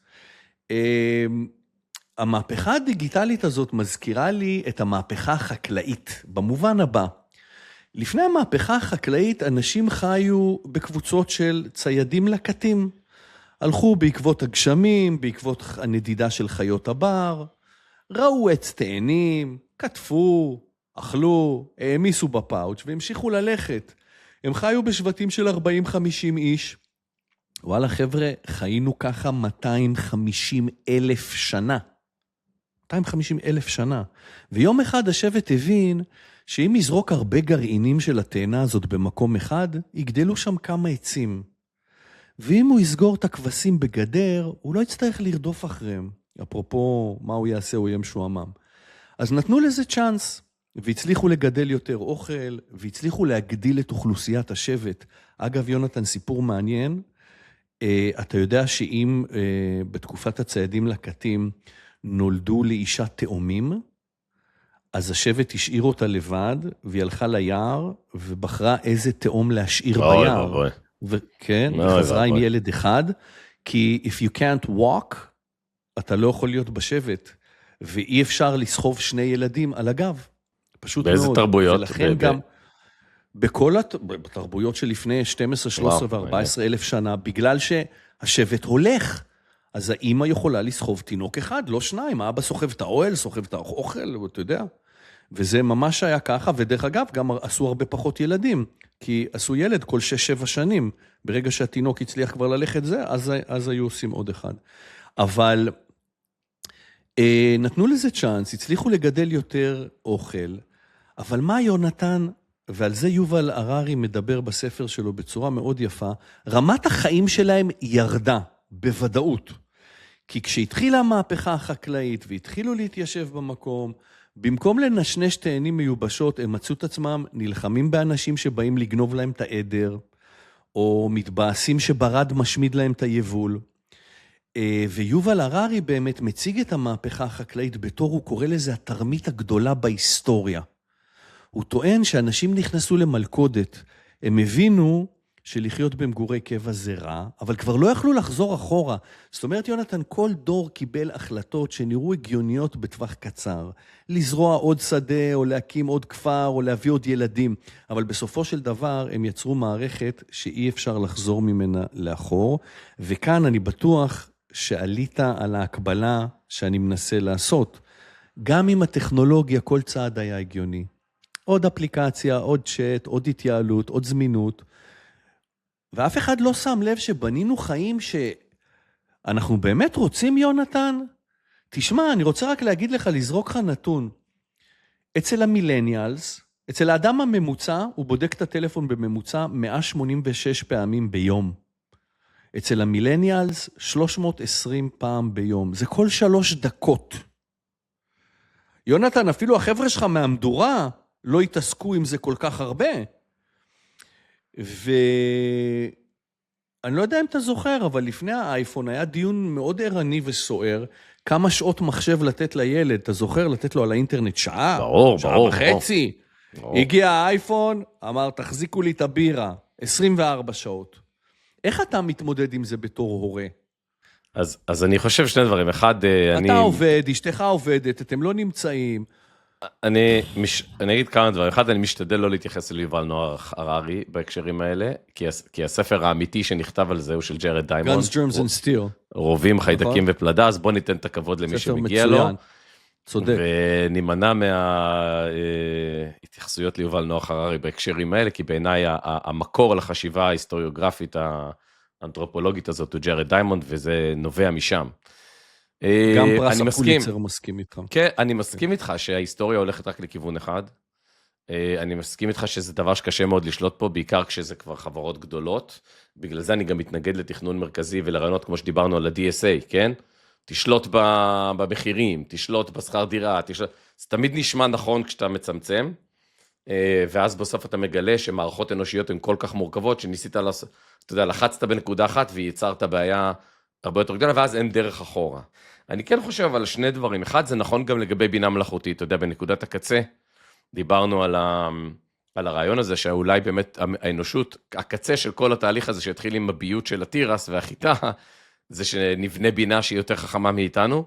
המהפכה הדיגיטלית הזאת מזכירה לי את המהפכה החקלאית, במובן הבא. לפני המהפכה החקלאית, אנשים חיו בקבוצות של ציידים לקטים. הלכו בעקבות הגשמים, בעקבות הנדידה של חיות הבר, ראו עץ תאנים, כתפו, אכלו, העמיסו בפאוץ' והמשיכו ללכת. הם חיו בשבטים של 40-50 איש. וואלה חבר'ה, חיינו ככה 250,000 שנה. 250,000 שנה. ויום אחד השבט הבין שאם יזרוק הרבה גרעינים של התאנה הזאת במקום אחד, יגדלו שם כמה עצים. ואם הוא יסגור את הכבשים בגדר, הוא לא יצטרך לרדוף אחריהם. אפרופו, מה הוא יעשה, הוא יהיה משועמם. אז נתנו לזה צ'אנס, והצליחו לגדל יותר אוכל, והצליחו להגדיל את אוכלוסיית השבט. אגב, יונתן, סיפור מעניין, אתה יודע שאם בתקופת הציידים לקטים נולדו לאישה תאומים, אז השבט השאיר אותה לבד, והיא הלכה ליער, ובחרה איזה תאום להשאיר ביער. כן, היא חזרה עם ילד אחד, כי if you can't walk, אתה לא יכול להיות בשבט, ואי אפשר לסחוב 2 ילדים על הגב. פשוט מאוד. באיזה תרבויות? ולכן גם בכל התרבויות שלפני 12, 13 ו-14 אלף שנה, בגלל שהשבט הולך, אז האמא יכולה לסחוב תינוק אחד, לא 2, האבא סוחב את האוהל, סוחב את האוכל, אתה יודע. וזה ממש היה ככה, ודרך אגב, גם עשו הרבה פחות ילדים, כי עשו ילד כל 6-7 שנים, ברגע שהתינוק הצליח כבר ללכת זה, אז היו עושים עוד אחד. אבל נתנו לזה צ'אנס, הצליחו לגדל יותר אוכל, אבל מה יונתן, ועל זה יובל הררי מדבר בספר שלו בצורה מאוד יפה, רמת החיים שלהם ירדה, בוודאות. כי כשהתחילה המהפכה החקלאית, והתחילו להתיישב במקום, במקום לנשנש תאנים מיובשות, הם מצאו את עצמם, נלחמים באנשים שבאים לגנוב להם את העדר, או מתבאסים שברד משמיד להם את היבול. ויובל הררי באמת מציג את המהפכה החקלאית בתור, הוא קורא לזה התרמית הגדולה בהיסטוריה. הוא טוען שאנשים נכנסו למלכודת, הם הבינו שלחיות במגורי קבע זה רע, אבל כבר לא יכלו לחזור אחורה. זאת אומרת, יונתן, כל דור קיבל החלטות שנראו הגיוניות בטווח קצר. לזרוע עוד שדה, או להקים עוד כפר, או להביא עוד ילדים. אבל בסופו של דבר, הם יצרו מערכת שאי אפשר לחזור ממנה לאחור. וכאן אני בטוח שעלית על ההקבלה שאני מנסה לעשות. גם עם הטכנולוגיה, כל צעד היה הגיוני. עוד אפליקציה, עוד צ'אט, עוד התייעלות, עוד זמינות. ואף אחד לא שם לב שבנינו חיים שאנחנו באמת רוצים, יונתן? תשמע, אני רוצה רק להגיד לך, לזרוק לך נתון. אצל המילניאלס, אצל האדם הממוצע, הוא בודק את הטלפון בממוצע 186 פעמים ביום. אצל המילניאלס, 320 פעם ביום. זה כל 3 דקות. יונתן, אפילו החבר'ה שלך מהמדורה לא התעסקו עם זה כל כך הרבה. ואני לא יודע אם אתה זוכר, אבל לפני האייפון היה דיון מאוד ערני וסוער, כמה שעות מחשב לתת לילד, אתה זוכר? לתת לו על האינטרנט שעה? ברור, שעה ברור. וחצי. ברור. הגיע האייפון, אמר, תחזיקו לי את הבירה, 24 שעות. איך אתה מתמודד עם זה בתור הורה? אז אני חושב 2 דברים. אחד, אתה עובד, אשתך עובדת, אתם לא נמצאים. אני אגיד כמה דברים. אחד, אני משתדל לא להתייחס ליובל נוח הררי בהקשרים האלה, כי הספר האמיתי שנכתב על זה הוא של ג'רד דיימונד. Guns, Germs and Steel. רובים, חיידקים ופלדה, אז בוא ניתן את הכבוד למי שמגיע לו. צודק. ונימנע מההתייחסויות ליובל נוח הררי בהקשרים האלה, כי בעיניי המקור לחשיבה ההיסטוריוגרפית האנתרופולוגית הזאת הוא ג'רד דיימונד, וזה נובע משם. גם פרס הפוליצר מסכים איתך. כן, אני מסכים איתך שההיסטוריה הולכת רק לכיוון אחד. אני מסכים איתך שזה דבר שקשה מאוד לשלוט פה, בעיקר כשזה כבר חברות גדולות. בגלל זה אני גם מתנגד לתכנון מרכזי ולרעיונות כמו שדיברנו על ה-DSA, כן? תשלוט במחירים, תשלוט בשכר דירה, זה תמיד נשמע נכון כשאתה מצמצם, ואז בסוף אתה מגלה שמערכות אנושיות הן כל כך מורכבות, שניסית לעשות, אתה יודע, לחצת בנקודה אחת, ויצרת בעיה הרבה יותר גדולה, ואז אין דרך אחורה. אני כן חושב על שני דברים. אחד, זה נכון גם לגבי בינה מלאכותית, אתה יודע, בנקודת הקצה, דיברנו על הרעיון הזה, שאולי באמת האנושות, הקצה של כל התהליך הזה, שהתחיל עם הביות של התירס והחיטה, זה שנבנה בינה שהיא יותר חכמה מאיתנו,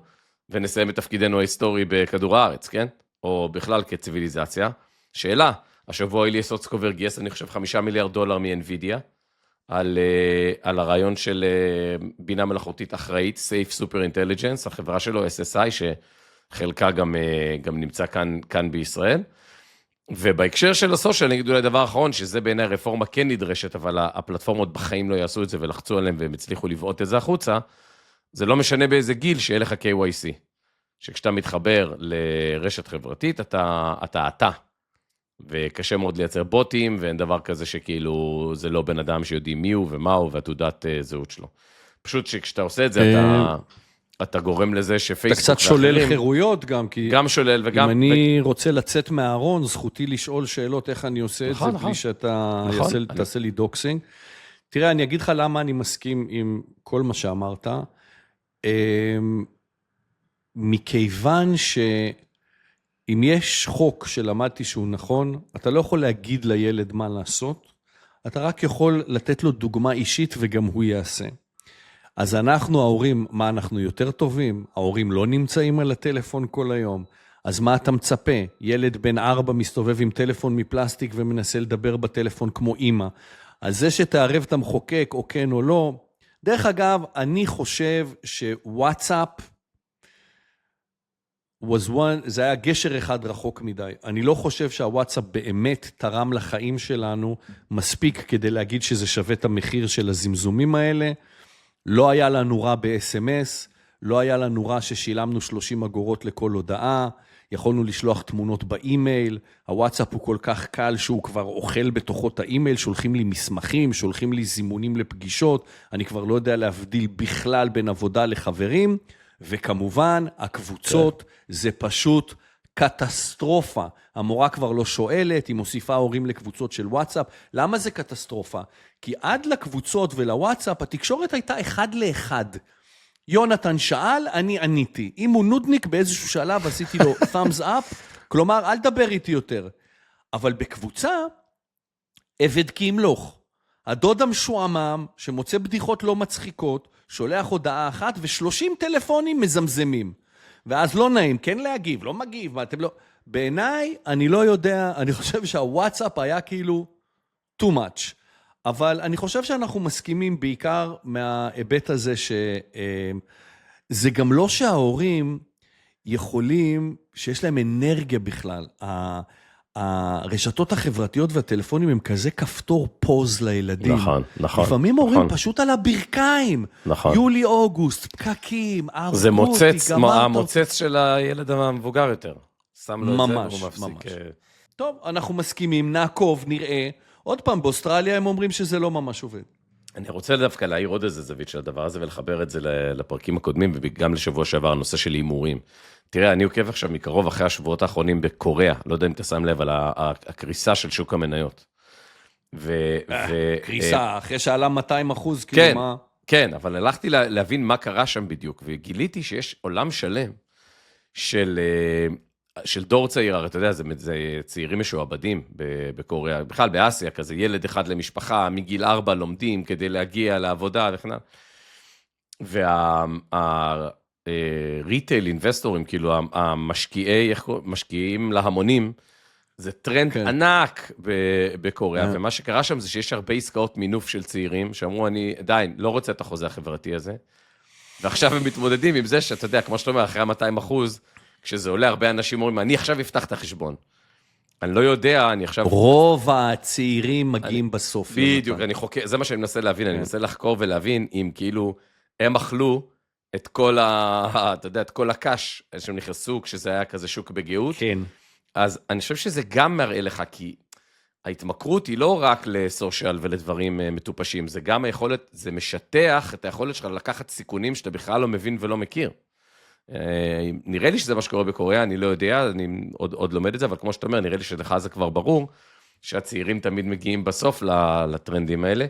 ונסיים את תפקידנו ההיסטורי בכדור הארץ, כן? או בכלל כציביליזציה. שאלה, השבוע אלי סוצקובר גייס, אני חושב, $5 מיליארד מ-NVIDIA, על הרעיון של בינה מלאכותית אחראית, Safe Super Intelligence, החברה שלו, SSI, שחלקה גם נמצא כאן בישראל. ובהקשר של הסושיאל, אני אגיד אולי דבר אחרון, שזה בעיני הרפורמה כן נדרשת, אבל הפלטפורמות בחיים לא יעשו את זה, ולחצו עליהם והם הצליחו לבעוט את זה החוצה, זה לא משנה באיזה גיל שיהיה לך KYC, שכשאתה מתחבר לרשת חברתית, אתה, וקשה מאוד לייצר בוטים, ואין דבר כזה שכאילו זה לא בן אדם שיודעים מי הוא ומה הוא, והתעודת זהות שלו. פשוט שכשאתה עושה את זה, אתה גורם לזה שפייסבוק... אתה קצת שולל חירויות גם, כי... גם שולל וגם... אם אני רוצה לצאת מהארון, זכותי לשאול שאלות איך אני עושה את זה, בלי שאתה תעשה לי דוקסינג. תראה, אני אגיד לך למה אני מסכים עם כל מה שאמרת. מכיוון שאם יש חוק שלמדתי שהוא נכון, אתה לא יכול להגיד לילד מה לעשות, אתה רק יכול לתת לו דוגמה אישית וגם הוא יעשה. אז אנחנו, ההורים, מה אנחנו יותר טובים? ההורים לא נמצאים על הטלפון כל היום. אז מה אתה מצפה? ילד בן 4 מסתובב עם טלפון מפלסטיק ומנסה לדבר בטלפון כמו אמא. אז זה שתערב את המחוקק או כן או לא. דרך אגב, אני חושב שוואטסאפ זה היה גשר אחד רחוק מדי. אני לא חושב שהוואטסאפ באמת תרם לחיים שלנו מספיק כדי להגיד שזה שווה את המחיר של הזמזומים האלה. לא היה לנו רע ב-SMS, לא היה לנו רע ששילמנו 30 אגורות לכל הודעה, יכולנו לשלוח תמונות באימייל, הוואטסאפ הוא כל כך קל שהוא כבר אוכל בתוכו את האימייל, שולחים לי מסמכים, שולחים לי זימונים לפגישות, אני כבר לא יודע להבדיל בכלל בין עבודה לחברים, וכמובן הקבוצות זה פשוט קטסטרופה. המורה כבר לא שואלת, היא מוסיפה הורים לקבוצות של וואטסאפ. למה זה קטסטרופה? כי עד לקבוצות ולוואטסאפ, התקשורת הייתה 1-1. יונתן שאל, אני עניתי. אם הוא נודניק באיזשהו שלב, עשיתי לו thumbs up, כלומר, אל דבר איתי יותר. אבל בקבוצה, עבד כי ימלוך. הדוד המשועמם, שמוצא בדיחות לא מצחיקות, שולח הודעה אחת, ו30 טלפונים מזמזמים. ואז לא נעים, כן להגיב, לא מגיב, אתם לא... בעיניי, אני לא יודע, אני חושב שהוואטסאפ היה כאילו too much. אבל אני חושב שאנחנו מסכימים בעיקר מההיבט הזה שזה גם לא שההורים יכולים, שיש להם אנרגיה בכלל. הרשתות החברתיות והטלפונים הם כזה כפתור פוז לילדים. נכון, נכון. לפעמים הורים פשוט על הברכיים. נכון. יולי, אוגוסט, פקקים, ערבות, זה המוצץ של הילד המבוגר יותר. שם לו את זה והוא מפסיק. טוב, אנחנו מסכימים, נעקוב, נראה. עוד פעם, באוסטרליה הם אומרים שזה לא ממש עובד. אני רוצה דווקא להעיר עוד איזה זווית של הדבר הזה, ולחבר את זה לפרקים הקודמים, וגם לשבוע שעבר, הנושא של אימורים. תראה, אני עוקב עכשיו מקרוב אחרי השבועות האחרונים בקוריאה, לא יודע אם אתה שם לב על הקריסה של שוק המניות. קריסה, אחרי שעלה 200%, כאילו מה... כן, אבל הלכתי להבין מה קרה שם בדיוק, וגיליתי שיש עולם שלם של דור צעיר, הרי אתה יודע, זה צעירים משועבדים בקוריאה, בכלל באסיה, כזה ילד אחד למשפחה, מגיל 4 לומדים כדי להגיע לעבודה וכן הלאה. והריטייל אינבסטורים, כאילו המשקיעים להמונים, זה טרנד ענק בקוריאה, ומה שקרה שם זה שיש הרבה עסקאות מינוף של צעירים, שאמרו, אני עדיין לא רוצה את החוזה החברתי הזה, ועכשיו הם מתמודדים עם זה שאתה יודע, כמו שאתה אומר, אחרי 200%, כשזה עולה, הרבה אנשים אומרים, אני עכשיו אפתח את החשבון. אני לא יודע, אני עכשיו... רוב הצעירים מגיעים בסוף. בדיוק, זה מה שאני מנסה להבין, אני מנסה לחקור ולהבין אם כאילו הם אכלו את כל אתה יודע, את כל הקש שהם נכנסו כשזה היה כזה שוק בגאות. כן. אז אני חושב שזה גם מראה לך, כי ההתמכרות היא לא רק לסושיאל ולדברים מטופשים, זה גם היכולת, זה משטח את היכולת שלך לקחת סיכונים שאתה בכלל לא מבין ולא מכיר. נראה לי שזה מה שקורה בקוריאה, אני לא יודע, אני עוד לומד את זה, אבל כמו שאתה אומר, נראה לי שלך זה כבר ברור, שהצעירים תמיד מגיעים בסוף לטרנדים האלה.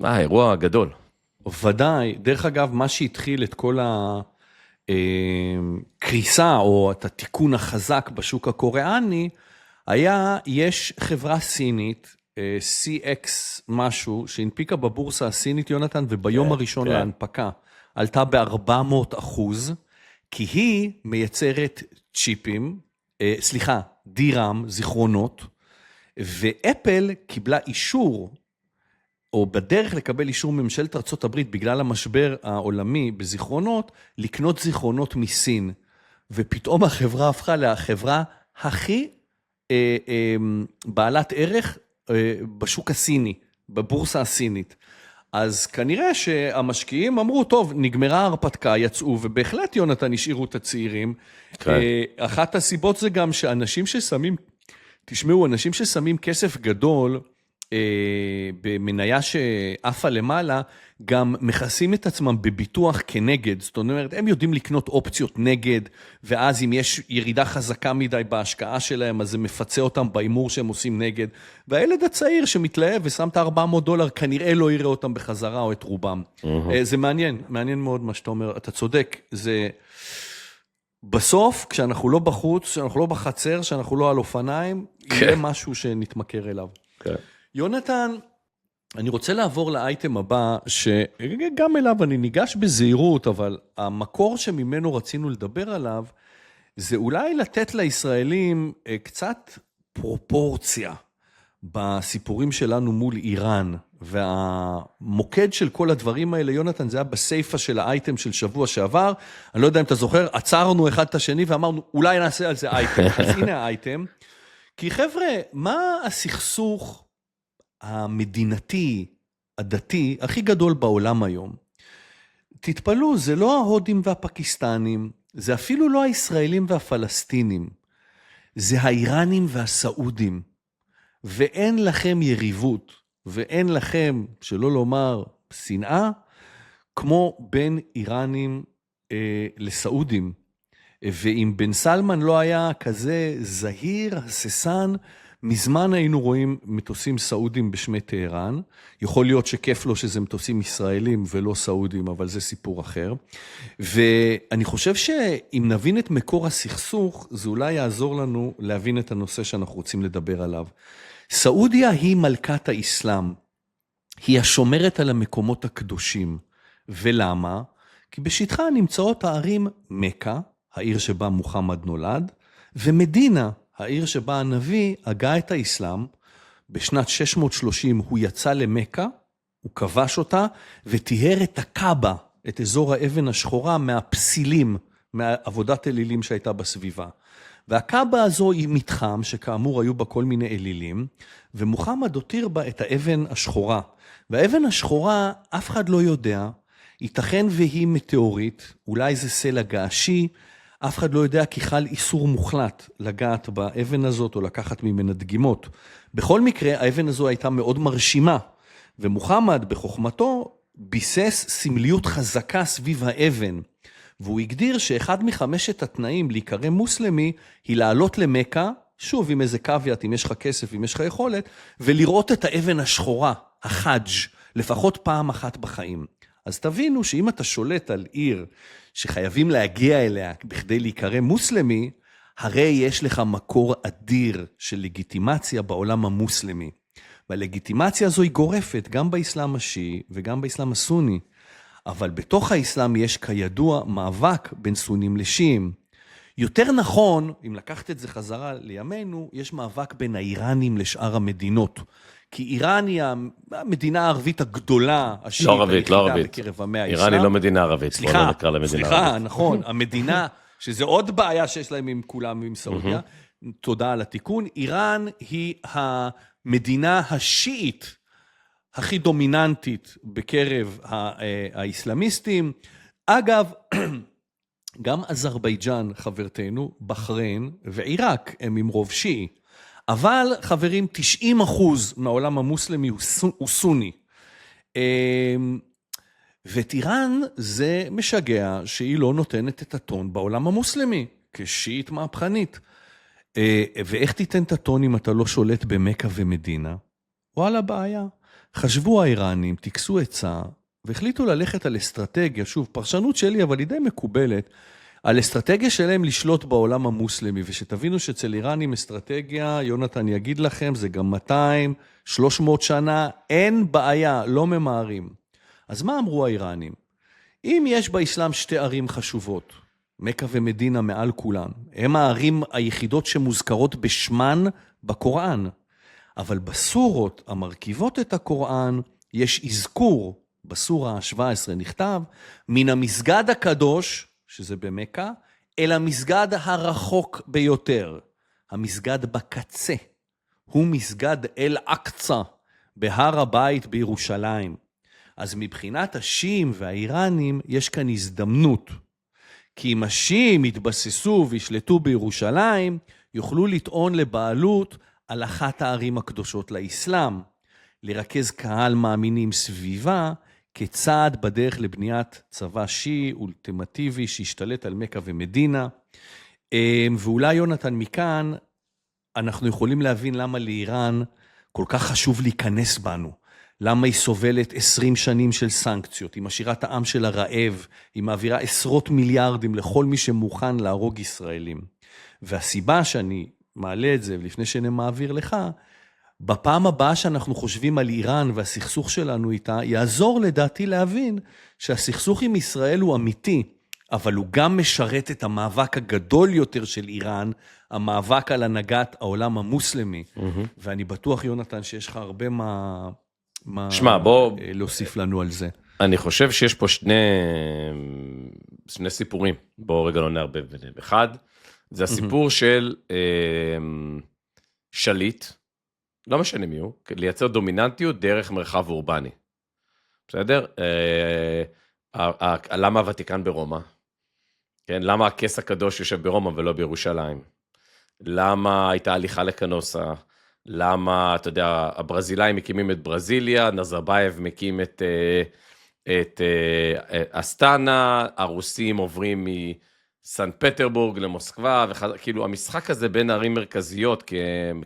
אירוע גדול. ודאי, דרך אגב, מה שהתחיל את כל הקריסה, או את התיקון החזק בשוק הקוריאני, יש חברה סינית, CX משהו, שהנפיקה בבורסה הסינית, יונתן, וביום הראשון להנפקה, עלתה ב-400%, כי היא מייצרת צ'יפים, DRAM, זיכרונות, ואפל קיבלה אישור, או בדרך לקבל אישור ממשלת ארצות הברית, בגלל המשבר העולמי בזיכרונות, לקנות זיכרונות מסין, ופתאום החברה הפכה לחברה הכי בעלת ערך בשוק הסיני, בבורסה הסינית. אז כנראה שהמשקיעים אמרו, טוב, נגמרה ההרפתקה, יצאו, ובהחלט יונתן השאירו את הצעירים. אחת הסיבות זה גם שאנשים ששמים, תשמעו, אנשים ששמים כסף גדול, במניה שאפה למעלה, גם מכסים את עצמם בביטוח כנגד, זאת אומרת, הם יודעים לקנות אופציות נגד, ואז אם יש ירידה חזקה מדי בהשקעה שלהם, אז זה מפצה אותם באימור שהם עושים נגד, והילד הצעיר שמתלהב ושם את $400, כנראה לא יראה אותם בחזרה או את רובם. זה מעניין, מעניין מאוד מה שאתה אומר, אתה צודק, זה בסוף, כשאנחנו לא בחוץ, כשאנחנו לא בחצר, כשאנחנו לא על אופניים, יהיה משהו שנתמכר אליו. כן. יונתן, אני רוצה לעבור לאייטם הבא, שגם אליו אני ניגש בזהירות, אבל המקור שממנו רצינו לדבר עליו, זה אולי לתת לישראלים קצת פרופורציה בסיפורים שלנו מול איראן, והמוקד של כל הדברים האלה, יונתן, זה היה בסייפה של האייטם של שבוע שעבר, אני לא יודע אם אתה זוכר, עצרנו אחד את השני ואמרנו, אולי נעשה על זה אייטם, אז הנה האייטם, כי חבר'ה, מה הסכסוך המדינתי, הדתי, הכי גדול בעולם היום? תתפלו, זה לא ההודים והפקיסטנים, זה אפילו לא הישראלים והפלסטינים, זה האיראנים והסעודים, ואין לכם יריבות, ואין לכם, שלא לומר, שנאה, כמו בין איראנים לסעודים. ואם בן סלמן לא היה כזה זהיר, הססן, מזמן היינו רואים מטוסים סעודים בשמי טהרן, יכול להיות שכיף לו שזה מטוסים ישראלים ולא סעודים, אבל זה סיפור אחר. ואני חושב שאם נבין את מקור הסכסוך, זה אולי יעזור לנו להבין את הנושא שאנחנו רוצים לדבר עליו. סעודיה היא מלכת האסלאם, היא השומרת על המקומות הקדושים. ולמה? כי בשטחה נמצאות הערים מקה, העיר שבה מוחמד נולד, ומדינה, העיר שבה הנביא הגה את האסלאם. בשנת 630 הוא יצא למקה, הוא כבש אותה, וטיהר את הקאבה, את אזור האבן השחורה, מהפסילים, מעבודת אלילים שהייתה בסביבה. והקאבה הזו היא מתחם, שכאמור היו בה כל מיני אלילים, ומוחמד הותיר בה את האבן השחורה. והאבן השחורה, אף אחד לא יודע, ייתכן והיא מטאורית, אולי זה סלע געשי, אף אחד לא יודע כי חל איסור מוחלט לגעת באבן הזאת או לקחת ממנה דגימות. בכל מקרה, האבן הזו הייתה מאוד מרשימה, ומוחמד בחוכמתו ביסס סמליות חזקה סביב האבן, והוא הגדיר שאחד מחמשת התנאים להיקרא מוסלמי, היא לעלות למקה, שוב עם איזה קוויאט, אם יש לך כסף, אם יש לך יכולת, ולראות את האבן השחורה, החאג', לפחות פעם אחת בחיים. אז תבינו שאם אתה שולט על עיר שחייבים להגיע אליה בכדי להיקרא מוסלמי, הרי יש לך מקור אדיר של לגיטימציה בעולם המוסלמי. והלגיטימציה הזו היא גורפת גם באסלאם השיעי וגם באסלאם הסוני. אבל בתוך האסלאם יש כידוע מאבק בין סונים לשיעים. יותר נכון, אם לקחת את זה חזרה לימינו, יש מאבק בין האיראנים לשאר המדינות. כי איראן היא המדינה הערבית הגדולה, השיעית, לא ערבית. בקרב המאה האסלאם. איראן היא לא מדינה ערבית. סליחה, נכון, המדינה, שזה עוד בעיה שיש להם עם כולם ועם סעודיה, תודה על התיקון, איראן היא המדינה השיעית, הכי דומיננטית בקרב האסלאמיסטים. אגב, גם אזרבייג'אן, חברתנו, בחריין ועיראק הם עם רוב שיעי. אבל חברים, 90% מהעולם המוסלמי הוא סוני. ואת איראן זה משגע שהיא לא נותנת את הטון בעולם המוסלמי, כשיעית מהפכנית. ואיך תיתן את הטון אם אתה לא שולט במכה ומדינה? וואלה בעיה. חשבו האיראנים, תקסו עצה, והחליטו ללכת על אסטרטגיה, שוב, פרשנות שלי, אבל היא די מקובלת, על אסטרטגיה שלהם לשלוט בעולם המוסלמי, ושתבינו שאצל איראנים אסטרטגיה, יונתן יגיד לכם, זה גם 200, 300 שנה, אין בעיה, לא ממהרים. אז מה אמרו האיראנים? אם יש באסלאם שתי ערים חשובות, מכה ומדינה מעל כולן, הם הערים היחידות שמוזכרות בשמן בקוראן, אבל בסורות המרכיבות את הקוראן, יש אזכור, בסורה ה-17 נכתב, מן המסגד הקדוש, שזה במכה, אל המסגד הרחוק ביותר, המסגד בקצה, הוא מסגד אל-אקצה, בהר הבית בירושלים. אז מבחינת השיעים והאיראנים, יש כאן הזדמנות, כי אם השיעים יתבססו וישלטו בירושלים, יוכלו לטעון לבעלות על אחת הערים הקדושות לאסלאם, לרכז קהל מאמינים סביבה, כצעד בדרך לבניית צבא שיעי אולטימטיבי שישתלט על מכה ומדינה. ואולי יונתן מכאן, אנחנו יכולים להבין למה לאיראן כל כך חשוב להיכנס בנו. למה היא סובלת 20 שנים של סנקציות, היא משאירה את העם של הרעב, היא מעבירה עשרות מיליארדים לכל מי שמוכן להרוג ישראלים. והסיבה שאני מעלה את זה, ולפני שאני מעביר לך, בפעם הבאה שאנחנו חושבים על איראן והסכסוך שלנו איתה, יעזור לדעתי להבין שהסכסוך עם ישראל הוא אמיתי, אבל הוא גם משרת את המאבק הגדול יותר של איראן, המאבק על הנהגת העולם המוסלמי. ואני בטוח, יונתן, שיש לך הרבה מה להוסיף לנו על זה. אני חושב שיש פה שני סיפורים, בואו רגע לא נערבב ביניהם. אחד, זה הסיפור של שליט, לא משנה מי הוא, לייצר דומיננטיות דרך מרחב אורבני. בסדר? למה הוותיקן ברומא? כן? למה הכס הקדוש יושב ברומא ולא בירושלים? למה הייתה הליכה לקנוסה? למה, אתה יודע, הברזילאים מקימים את ברזיליה, נזרבייב מקים את אסטנה, הרוסים עוברים מסן פטרבורג למוסקבה, כאילו המשחק הזה בין הערים מרכזיות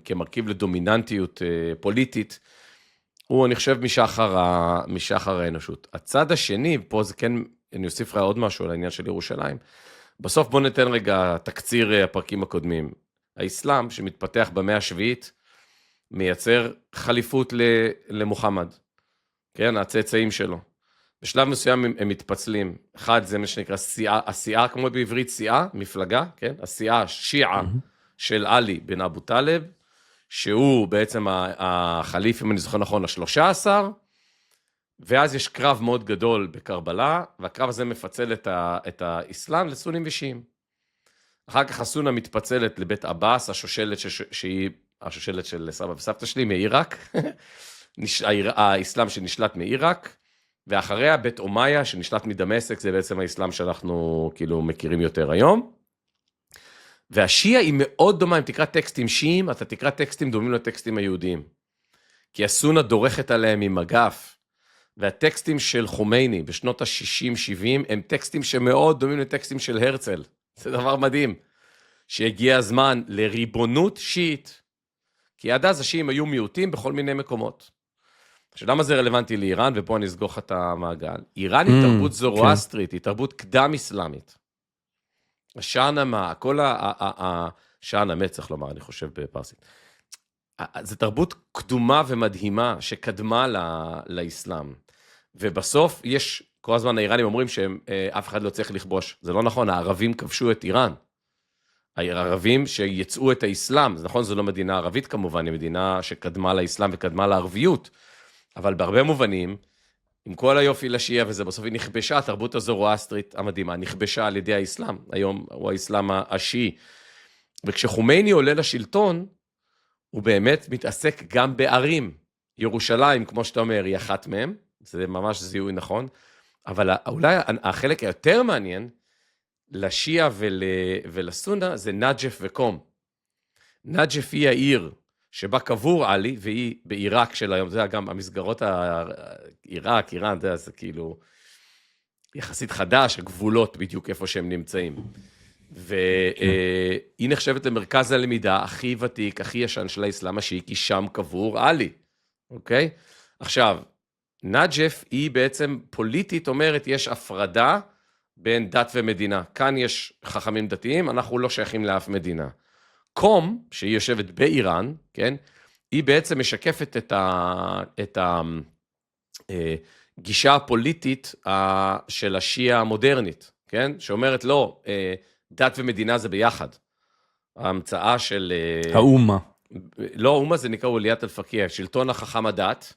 כמרכיב לדומיננטיות פוליטית, הוא אני חושב משחר האנושות. הצד השני, פה זה כן, אני אוסיף לך עוד משהו על העניין של ירושלים, בסוף בוא ניתן רגע תקציר הפרקים הקודמים. האסלאם שמתפתח במאה השביעית, מייצר חליפות למוחמד, כן, הצאצאים שלו. בשלב מסוים הם מתפצלים. אחד זה מה שנקרא הסיעה, כמו בעברית סיעה, מפלגה, כן, הסיעה שיעה של עלי בן אבו טלב, שהוא בעצם החליף, אם אני זוכר נכון, ה-13, ואז יש קרב מאוד גדול בקרבלה, והקרב הזה מפצל את האסלאם לסונים ושיעים. אחר כך הסונה מתפצלת לבית אבאס, השושלת שהיא השושלת של סבא וסבתא שלי מעיראק, האסלאם שנשלט מעיראק, ואחריה בית אומיה שנשלט מדמשק, זה בעצם האסלאם שאנחנו כאילו מכירים יותר היום. והשיעה היא מאוד דומה, אם תקרא טקסטים שיעים, אתה תקרא טקסטים דומים לטקסטים היהודיים. כי הסונה דורכת עליהם עם מגף, והטקסטים של חומייני בשנות ה-60-70, הם טקסטים שמאוד דומים לטקסטים של הרצל. זה דבר מדהים, שהגיע הזמן לריבונות שיעית, כי עד אז השיעים היו מיעוטים בכל מיני מקומות. למה זה רלוונטי לאיראן, ופה אני אסגור לך את המעגל. איראן היא תרבות זורואסטרית, היא תרבות קדם אסלאמית. השענמה, כל השענמה, צריך לומר, אני חושב בפרסית. זו תרבות קדומה ומדהימה, שקדמה לאסלאם. ובסוף יש, כל הזמן האיראנים אומרים שאף אחד לא צריך לכבוש. זה לא נכון, הערבים כבשו את איראן. הערבים שיצאו את האסלאם, זה נכון, זו לא מדינה ערבית כמובן, היא מדינה שקדמה לאסלאם וקדמה לערביות, אבל בהרבה מובנים, עם כל היופי לשיעה, וזה בסוף היא נכבשה, התרבות הזורואסטרית המדהימה, נכבשה על ידי האסלאם, היום הוא האסלאם השיעי, וכשחומייני עולה לשלטון, הוא באמת מתעסק גם בערים, ירושלים, כמו שאתה אומר, היא אחת מהם, זה ממש זיהוי נכון, אבל אולי החלק היותר מעניין, לשיעה ולסונה, זה נג'ף וקום. נג'ף היא העיר שבה קבור עלי, והיא בעיראק של היום, זה גם המסגרות עיראק, איראן, זה כאילו, יחסית חדש, הגבולות בדיוק איפה שהם נמצאים. והיא נחשבת למרכז הלמידה הכי ותיק, הכי ישן של האסלאם השיעי, כי שם קבור עלי, אוקיי? עכשיו, נג'ף היא בעצם פוליטית אומרת, יש הפרדה בין דת ומדינה. כאן יש חכמים דתיים, אנחנו לא שייכים לאף מדינה. קום, שהיא יושבת באיראן, כן? היא בעצם משקפת את הגישה הפוליטית של השיעה המודרנית, כן? שאומרת, לא, דת ומדינה זה ביחד. ההמצאה של... האומה. לא, האומה זה נקרא וליית אל-פקיה, שלטון החכם הדת.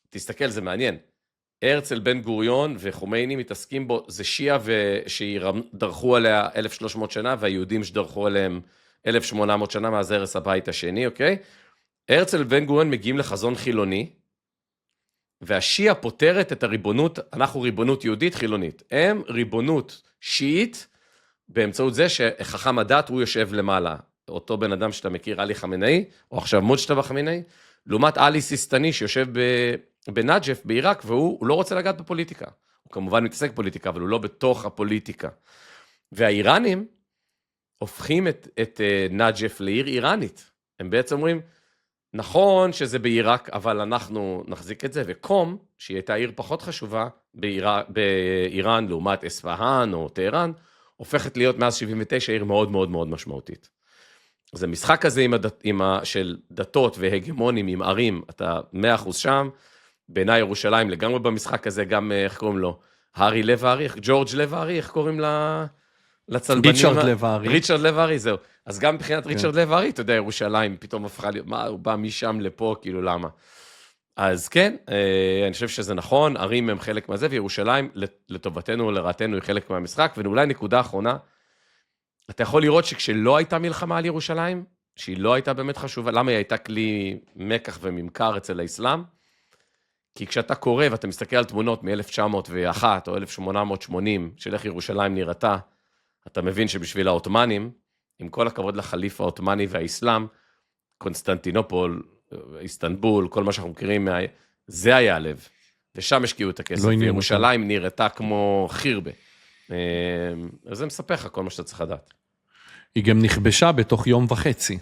תסתכל, זה מעניין. הרצל, בן גוריון וחומייני מתעסקים בו, זה שיעה שדרכו עליה 1300 שנה, והיהודים שדרכו עליהם 1800 שנה מאז הרס הבית השני, אוקיי? הרצל ובן גוריון מגיעים לחזון חילוני, והשיעה פותרת את הריבונות, אנחנו ריבונות יהודית חילונית, הם ריבונות שיעית, באמצעות זה שחכם הדת הוא יושב למעלה, אותו בן אדם שאתה מכיר, עלי חמינאי, או עכשיו מוג'תבא חמינאי, לעומת עלי סיסטני שיושב בנג'ף, בעיראק, והוא לא רוצה לגעת בפוליטיקה. הוא כמובן מתעסק בפוליטיקה, אבל הוא לא בתוך הפוליטיקה. והאיראנים הופכים את נג'ף לעיר איראנית. הם בעצם אומרים, נכון שזה בעיראק, אבל אנחנו נחזיק את זה, וקום, שהיא הייתה עיר פחות חשובה באיראן, לעומת אספהאן או טהרן, הופכת להיות מאז 79 עיר מאוד מאוד מאוד משמעותית. אז המשחק הזה של דתות והגמונים עם ערים, אתה 100% שם, בעיניי ירושלים לגמרי במשחק הזה, גם איך קוראים לו? הארי לב הארי, ג'ורג' לב הארי, איך קוראים לצלבנים? ריצ'רד לב הארי. ריצ'רד לב הארי, זהו. אז גם מבחינת ריצ'רד לב הארי, אתה יודע, ירושלים פתאום הפכה להיות, מה, הוא בא משם לפה, כאילו למה? אז כן, אני חושב שזה נכון, ערים הם חלק מהזה, וירושלים לטובתנו ולרעתנו היא חלק מהמשחק, ואולי נקודה אחרונה, אתה יכול לראות שכשלא הייתה מלחמה על ירושלים, שהיא לא הייתה באמת חשובה, למה היא הייתה כלי מקח וממכר אצל האסלאם? כי כשאתה קורא ואתה מסתכל על תמונות מ-1901 או 1880 של איך ירושלים נראתה, אתה מבין שבשביל העות'מאנים, עם כל הכבוד לחליף העות'מאני והאסלאם, קונסטנטינופול, איסטנבול, כל מה שאנחנו מכירים, זה היה הלב. ושם השקיעו את הכסף, וירושלים נראתה כמו חירבה. אז זה מספר לך כל מה שאתה צריך לדעת. היא גם נכבשה בתוך יום וחצי.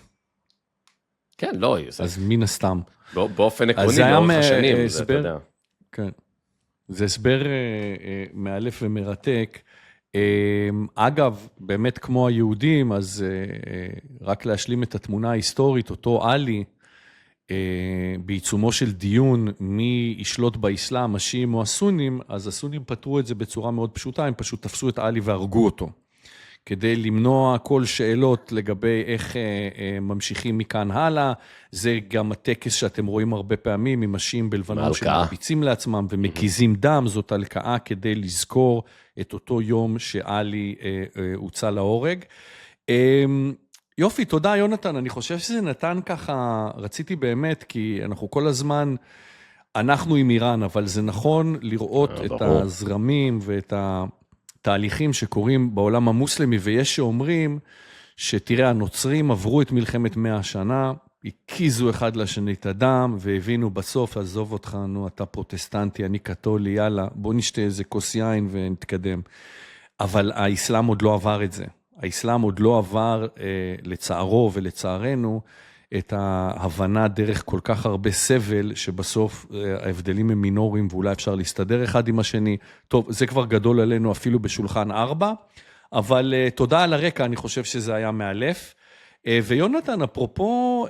כן, לא. אז מן הסתם. באופן עקרוני, לאורך השנים, זה אתה יודע. כן. זה הסבר מאלף ומרתק. אגב, באמת כמו היהודים, אז רק להשלים את התמונה ההיסטורית, אותו עלי, בעיצומו של דיון מי ישלוט באסלאם, השיעים או הסונים, אז הסונים פתרו את זה בצורה מאוד פשוטה, הם פשוט תפסו את עלי והרגו אותו, כדי למנוע כל שאלות לגבי איך ממשיכים מכאן הלאה. זה גם הטקס שאתם רואים הרבה פעמים, עם השיעים בלבנון שמרביצים לעצמם ומקיזים דם, זאת הלקאה כדי לזכור את אותו יום שעלי הוצא להורג. יופי, תודה יונתן, אני חושב שזה נתן ככה, רציתי באמת, כי אנחנו כל הזמן, אנחנו עם איראן, אבל זה נכון לראות את הזרמים ואת התהליכים שקורים בעולם המוסלמי, ויש שאומרים שתראה, הנוצרים עברו את מלחמת 100 שנה, הקיזו אחד לשני את הדם, והבינו בסוף, עזוב אותך, נו, אתה פרוטסטנטי, אני קתולי, יאללה, בוא נשתה איזה כוס יין ונתקדם. אבל האסלאם עוד לא עבר את זה. האסלאם עוד לא עבר, לצערו ולצערנו, את ההבנה דרך כל כך הרבה סבל, שבסוף ההבדלים הם מינוריים, ואולי אפשר להסתדר אחד עם השני. טוב, זה כבר גדול עלינו אפילו בשולחן 4, אבל תודה על הרקע, אני חושב שזה היה מאלף. ויונתן, אפרופו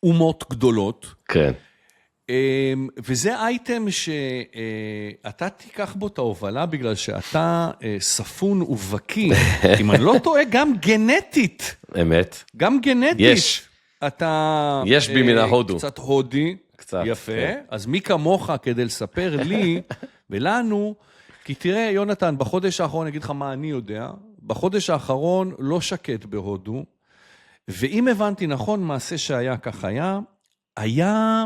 אומות גדולות, כן. וזה אייטם שאתה תיקח בו את ההובלה, בגלל שאתה ספון ובקי, אם אני לא טועה, גם גנטית. אמת. גם גנטית. יש. אתה... יש בי מן ההודו. קצת הודי. קצת. יפה. כן. אז מי כמוך כדי לספר לי ולנו, כי תראה, יונתן, בחודש האחרון, אני אגיד לך מה אני יודע, בחודש האחרון לא שקט בהודו, ואם הבנתי נכון, מעשה שהיה כך היה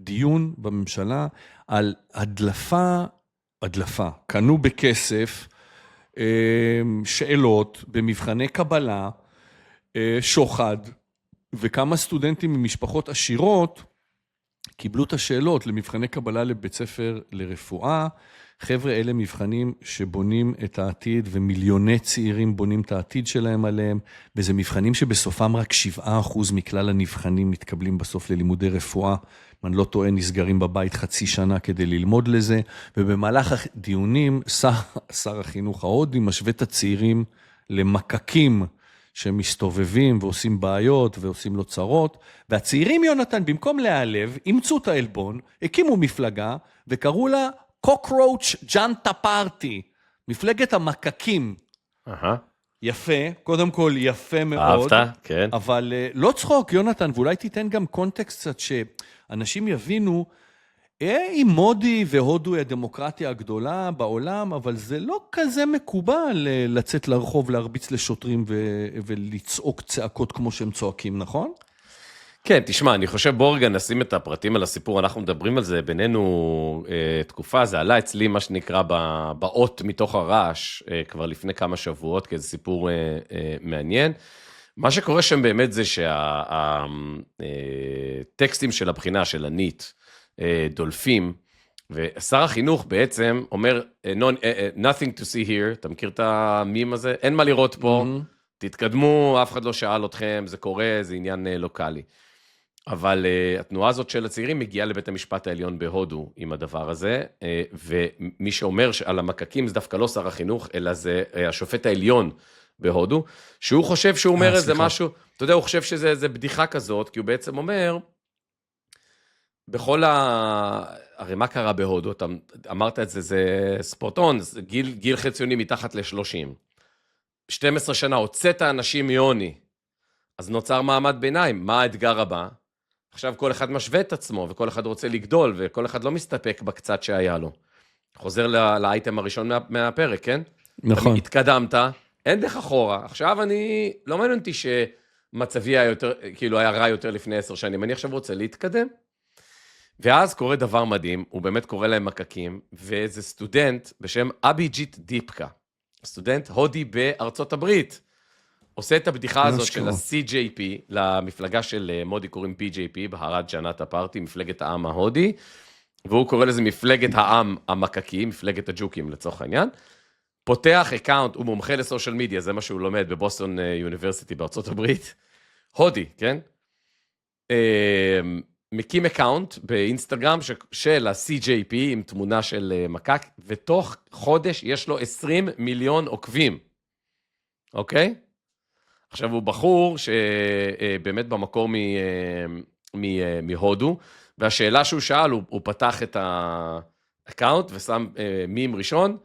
דיון בממשלה על הדלפה, קנו בכסף, שאלות במבחני קבלה, שוחד, וכמה סטודנטים ממשפחות עשירות קיבלו את השאלות למבחני קבלה לבית ספר לרפואה. חבר'ה, אלה מבחנים שבונים את העתיד, ומיליוני צעירים בונים את העתיד שלהם עליהם, וזה מבחנים שבסופם רק 7% מכלל הנבחנים מתקבלים בסוף ללימודי רפואה. אני לא טועה, נסגרים בבית חצי שנה כדי ללמוד לזה, ובמהלך הדיונים, שר החינוך ההודי משווה את הצעירים למקקים שמסתובבים ועושים בעיות ועושים לו צרות, והצעירים, יונתן, במקום להיעלב, אימצו את העלבון, הקימו מפלגה וקראו לה קוקרוץ' ג'נטה פארטי, מפלגת המקקים. יפה, קודם כל יפה מאוד. אהבת, כן. אבל לא צחוק, יונתן, ואולי תיתן גם קונטקסט קצת שאנשים יבינו, אם מודי והודו היא הדמוקרטיה הגדולה בעולם, אבל זה לא כזה מקובל לצאת לרחוב, להרביץ לשוטרים ולצעוק צעקות כמו שהם צועקים, נכון? כן, תשמע, אני חושב בוא רגע נשים את הפרטים על הסיפור, אנחנו מדברים על זה בינינו תקופה, זה עלה אצלי מה שנקרא באות מתוך הרעש, כבר לפני כמה שבועות, כי זה סיפור מעניין. מה שקורה שם באמת זה שהטקסטים של הבחינה של הניט דולפים, ושר החינוך בעצם אומר, nothing to see here, אתה מכיר את המים הזה? אין מה לראות פה, תתקדמו, אף אחד לא שאל אתכם, זה קורה, זה עניין לוקלי. אבל התנועה הזאת של הצעירים מגיעה לבית המשפט העליון בהודו עם הדבר הזה, ומי שאומר על המקקים זה דווקא לא שר החינוך, אלא זה השופט העליון בהודו, שהוא חושב שהוא אומר איזה משהו, אתה יודע, הוא חושב שזה בדיחה כזאת, כי הוא בעצם אומר, בכל הרי מה קרה בהודו, אתה אמרת את זה, זה ספורטון, גיל חציוני מתחת ל-30. 12 שנה, הוצאת אנשים מיוני, אז נוצר מעמד ביניים, מה האתגר הבא? עכשיו כל אחד משווה את עצמו, וכל אחד רוצה לגדול, וכל אחד לא מסתפק בקצת שהיה לו. חוזר לאייטם הראשון מהפרק, כן? נכון. התקדמת, אין דרך אחורה. עכשיו אני, לא מעניין אותי שמצבי היה יותר, כאילו היה רע יותר לפני 10 שנים, אני עכשיו רוצה להתקדם. ואז קורה דבר מדהים, הוא באמת קורא להם מקקים, ואיזה סטודנט בשם אביג'יט דיפקה, סטודנט הודי בארצות הברית, עושה את הבדיחה הזאת של ה-CJP, למפלגה של מודי קוראים BJP, בהרד ג'נטה פארטי, מפלגת העם ההודי, והוא קורא לזה מפלגת העם המקקי, מפלגת הג'וקים לצורך העניין, פותח אקאונט, הוא מומחה לסושיאל מדיה, זה מה שהוא לומד בבוסטון יוניברסיטי בארצות הברית, הודי, כן? מקים אקאונט באינסטגרם של ה-CJP עם תמונה של מקק, ותוך חודש יש לו 20 מיליון עוקבים, אוקיי? עכשיו הוא בחור שבאמת במקור מהודו, והשאלה שהוא שאל, הוא פתח את האקאונט ושם מים ראשון,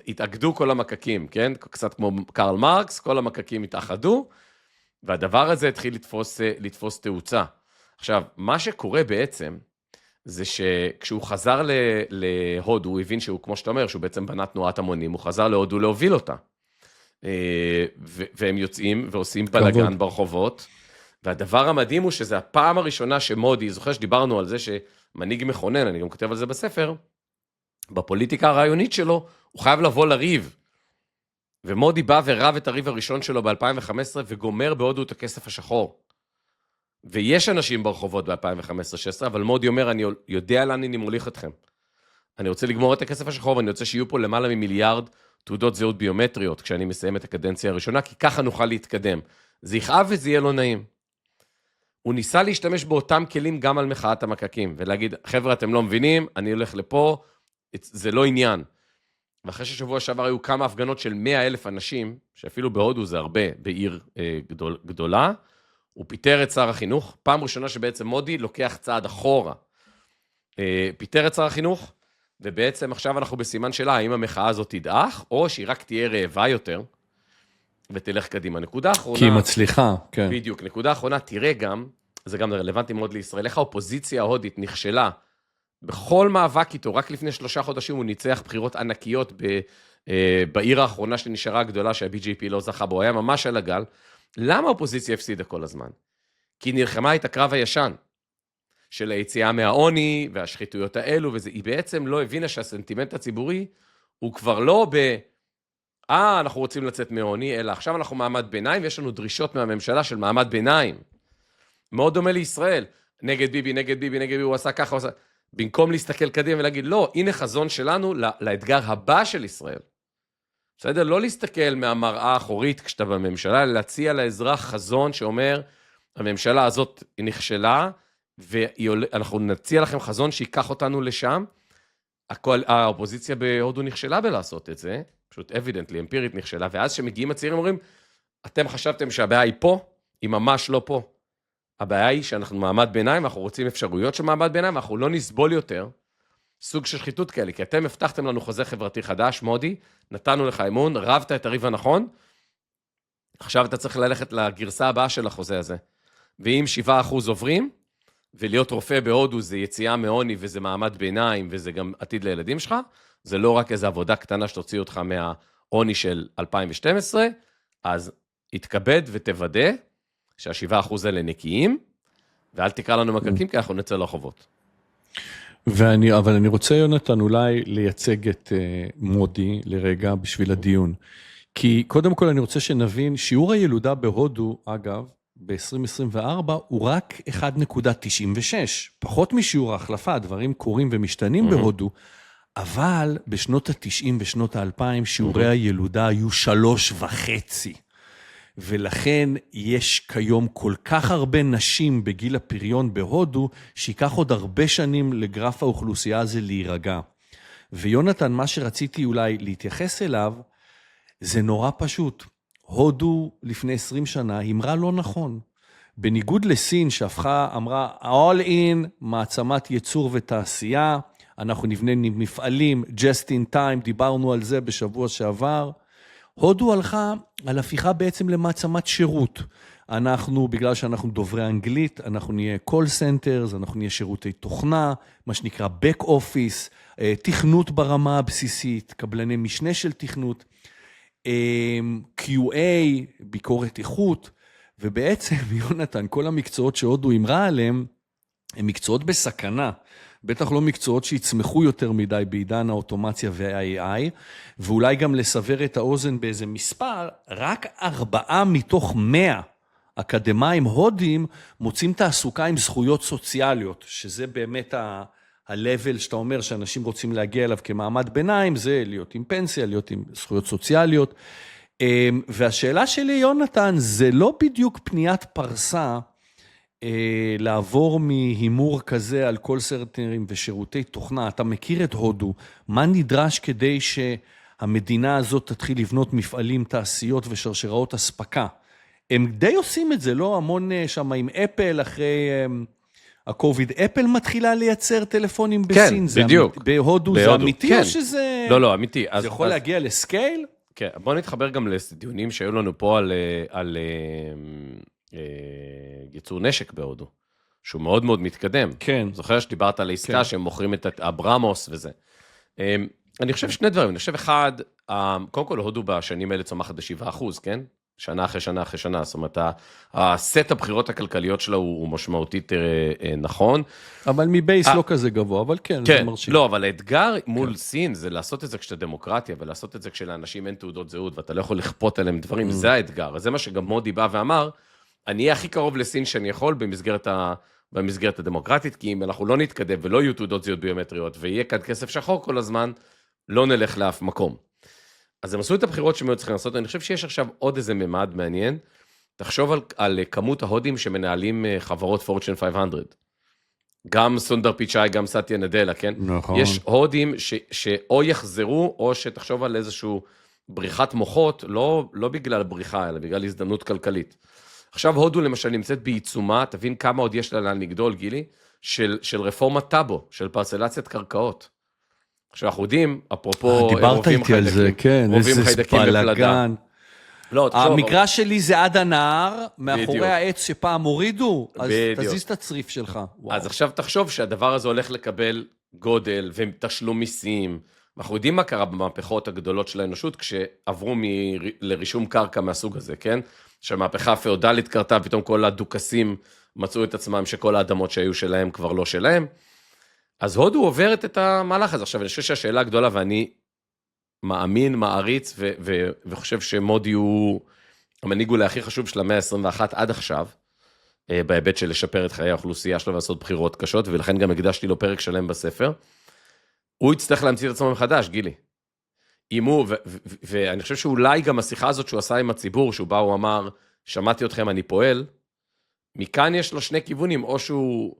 התאגדו כל המקקים, כן? קצת כמו קרל מרקס, כל המקקים התאחדו, והדבר הזה התחיל לתפוס תאוצה. עכשיו, מה שקורה בעצם, זה שכשהוא חזר להודו, הוא הבין שהוא, כמו שאתה אומר, שהוא בעצם בנה תנועת המונים, הוא חזר להודו להוביל אותה. והם יוצאים ועושים בלגן ברחובות, והדבר המדהים הוא שזה הפעם הראשונה שמודי, זוכר שדיברנו על זה שמנהיג מכונן, אני גם כותב על זה בספר, בפוליטיקה הרעיונית שלו, הוא חייב לבוא לריב. ומודי בא ורב את הריב הראשון שלו ב-2015, וגומר בהודו את הכסף השחור. ויש אנשים ברחובות ב-2015-16, אבל מודי אומר, אני יודע לאן אני מוליך אתכם. אני רוצה לגמור את הכסף השחור, ואני רוצה שיהיו פה למעלה ממיליארד תעודות זהות ביומטריות, כשאני מסיים את הקדנציה הראשונה, כי ככה נוכל להתקדם. זה יכאב וזה יהיה לא נעים. הוא ניסה להשתמש באותם כלים גם על מחאת המקקים, ולהגיד, חבר'ה, אתם לא מבינים, אני הולך לפה, זה לא עניין. ואחרי ששבוע שעבר היו כמה הפגנות של 100,000 אנשים, שאפילו בהודו זה הרבה, בעיר גדולה, הוא פיטר את שר החינוך, פעם ראשונה שבעצם מודי לוקח צעד אחורה. פיטר את שר החינוך, ובעצם עכשיו אנחנו בסימן שלה, האם המחאה הזאת תדעך, או שהיא רק תהיה רעבה יותר, ותלך קדימה. נקודה אחרונה... כי היא מצליחה, כן. בדיוק, נקודה אחרונה, תראה גם, זה גם רלוונטי מאוד לישראל, איך האופוזיציה ההודית נכשלה, בכל מאבק איתו, רק לפני 3 חודשים הוא ניצח בחירות ענקיות בעיר האחרונה שנשארה הגדולה, שה-BJP לא זכה בו, היה ממש על הגל. למה האופוזיציה הפסידה כל הזמן? כי היא נלחמה את הקרב הישן, של היציאה מהעוני והשחיתויות האלו, והיא בעצם לא הבינה שהסנטימנט הציבורי הוא כבר לא אנחנו רוצים לצאת מהעוני, אלא עכשיו אנחנו מעמד ביניים, ויש לנו דרישות מהממשלה של מעמד ביניים. מאוד דומה לישראל. נגד ביבי, נגד ביבי, נגד ביבי, הוא עשה ככה, הוא עשה... במקום להסתכל קדימה ולהגיד, לא, הנה חזון שלנו לאתגר הבא של ישראל. בסדר? לא להסתכל מהמראה האחורית כשאתה בממשלה, אלא להציע לאזרח חזון שאומר, הממשלה הזאת היא נכשלה, ואנחנו נציע לכם חזון שיקח אותנו לשם. האופוזיציה בהודו נכשלה בלעשות את זה, פשוט evidently, אמפירית נכשלה, ואז שמגיעים הצעירים אומרים, אתם חשבתם שהבעיה היא פה, היא ממש לא פה. הבעיה היא שאנחנו מעמד ביניים, אנחנו רוצים אפשרויות של מעמד ביניים, אנחנו לא נסבול יותר סוג של שחיתות כאלה, כי אתם הבטחתם לנו חוזה חברתי חדש, מודי, נתנו לך אמון, רבת את הריב הנכון, עכשיו אתה צריך ללכת לגרסה הבאה של החוזה הזה. ואם 7% עוברים, ולהיות רופא בהודו זה יציאה מעוני, וזה מעמד ביניים, וזה גם עתיד לילדים שלך, זה לא רק איזו עבודה קטנה שתוציא אותך מהעוני של 2012, אז יתכבד ותוודא שה7% האלה נקיים, ואל תקרא לנו מקרקים, כי אנחנו נצא לרחובות. אבל אני רוצה, יונתן, אולי לייצג את מודי לרגע בשביל הדיון. כי קודם כל אני רוצה שנבין, שיעור הילודה בהודו, אגב, ב-2024 הוא רק 1.96, פחות משיעור ההחלפה, דברים קורים ומשתנים בהודו, אבל בשנות ה-90 ושנות ה-2000 שיעורי הילודה היו 3.5, ולכן יש כיום כל כך הרבה נשים בגיל הפריון בהודו, שיקח עוד הרבה שנים לגרף האוכלוסייה הזה להירגע. ויונתן, מה שרציתי אולי להתייחס אליו, זה נורא פשוט. הודו לפני 20 שנה אמרה לא נכון. בניגוד לסין שהפכה, אמרה, all in, מעצמת ייצור ותעשייה, אנחנו נבנה מפעלים, just in time, דיברנו על זה בשבוע שעבר. הודו הלכה על הפיכה בעצם למעצמת שירות. אנחנו, בגלל שאנחנו דוברי אנגלית, אנחנו נהיה call centers, אנחנו נהיה שירותי תוכנה, מה שנקרא back office, תכנות ברמה הבסיסית, קבלני משנה של תכנות, QA, ביקורת איכות, ובעצם, יונתן, כל המקצועות שהודו אמרה עליהם, הם מקצועות בסכנה, בטח לא מקצועות שיצמחו יותר מדי בעידן האוטומציה וה-AI, ואולי גם לסבר את האוזן באיזה מספר, רק 4 מתוך 100 אקדמיים הודים מוצאים תעסוקה עם זכויות סוציאליות, שזה באמת ה-level שאתה אומר שאנשים רוצים להגיע אליו כמעמד ביניים, זה להיות עם פנסיה, להיות עם זכויות סוציאליות. והשאלה שלי, יונתן, זה לא בדיוק פניית פרסה, לעבור מהימור כזה על כל סרטרים ושירותי תוכנה. אתה מכיר את הודו, מה נדרש כדי שהמדינה הזאת תתחיל לבנות מפעלים, תעשיות ושרשראות הספקה? הם די עושים את זה, לא המון שם עם אפל אחרי הקוביד. אפל מתחילה לייצר טלפונים בסין. כן, בדיוק. בהודו זה אמיתי או שזה... לא, אמיתי. זה יכול להגיע לסקייל? כן, בוא נתחבר גם לדיונים שהיו לנו פה על ייצור נשק בהודו, שהוא מאוד מאוד מתקדם. כן. זוכר שדיברת על העסקה שהם מוכרים את אברמוס וזה. אני חושב שני דברים, אני חושב אחד, קודם כל הודו בשנים האלה צומחת ב7%, כן? שנה אחרי שנה אחרי שנה, זאת אומרת, הסט הבחירות הכלכליות שלה הוא משמעותית נכון. אבל מבייס לא כזה גבוה, אבל כן, זה מרשים. לא, אבל האתגר מול סין זה לעשות את זה כשאתה דמוקרטיה, ולעשות את זה כשלאנשים אין תעודות זהות, ואתה לא יכול לכפות עליהם דברים, זה האתגר. זה מה שגם מודי בא ואמר, אני אהיה הכי קרוב לסין שאני יכול במסגרת הדמוקרטית, כי אם אנחנו לא נתקדם ולא יהיו תעודות זהות ביומטריות, ויהיה כאן כסף שחור כל הזמן, לא נלך לאף מקום. אז הם עשו את הבחירות שמאוד צריכים לעשות, אני חושב שיש עכשיו עוד איזה ממד מעניין, תחשוב על כמות ההודים שמנהלים חברות פורצ'ן 500. גם סונדר פיצ'אי, גם סטיה נדלה, כן? נכון. יש הודים שאו יחזרו, או שתחשוב על איזשהו בריחת מוחות, לא בגלל בריחה, אלא בגלל הזדמנות כלכלית. עכשיו הודו למשל נמצאת בעיצומה, תבין כמה עוד יש לה לאן לגדול, גילי, של רפורמת טאבו, של פרצלציית קרקעות. עכשיו אנחנו יודעים, אפרופו דיברת איתי על זה, כן, איזה בלגן. המקרה שלי זה עד הנהר, מאחורי העץ שפעם הורידו, אז תזיז את הצריף שלך. אז עכשיו תחשוב שהדבר הזה הולך לקבל גודל ותשלום מיסים, אנחנו יודעים מה קרה במהפכות הגדולות של האנושות, כשעברו לרישום קרקע מהסוג הזה, כן? שהמהפכה הפאודלית קרתה, פתאום כל הדוכסים מצאו את עצמם, שכל האדמות שהיו שלהם כבר לא שלהם. אז הודו עוברת את המהלך הזה. עכשיו, אני חושב שהשאלה הגדולה, ואני מאמין, מעריץ, וחושב שמודי הוא המנהיג אולי הכי חשוב של המאה ה-21 עד עכשיו, בהיבט של לשפר את חיי האוכלוסייה שלו ולעשות בחירות קשות, ולכן גם הקדשתי לו פרק שלם בספר. הוא יצטרך להמציא את עצמו מחדש, גילי. ואני חושב שאולי גם השיחה הזאת שהוא עשה עם הציבור, שהוא בא, הוא אמר, שמעתי אתכם, אני פועל, מכאן יש לו שני כיוונים, או שהוא,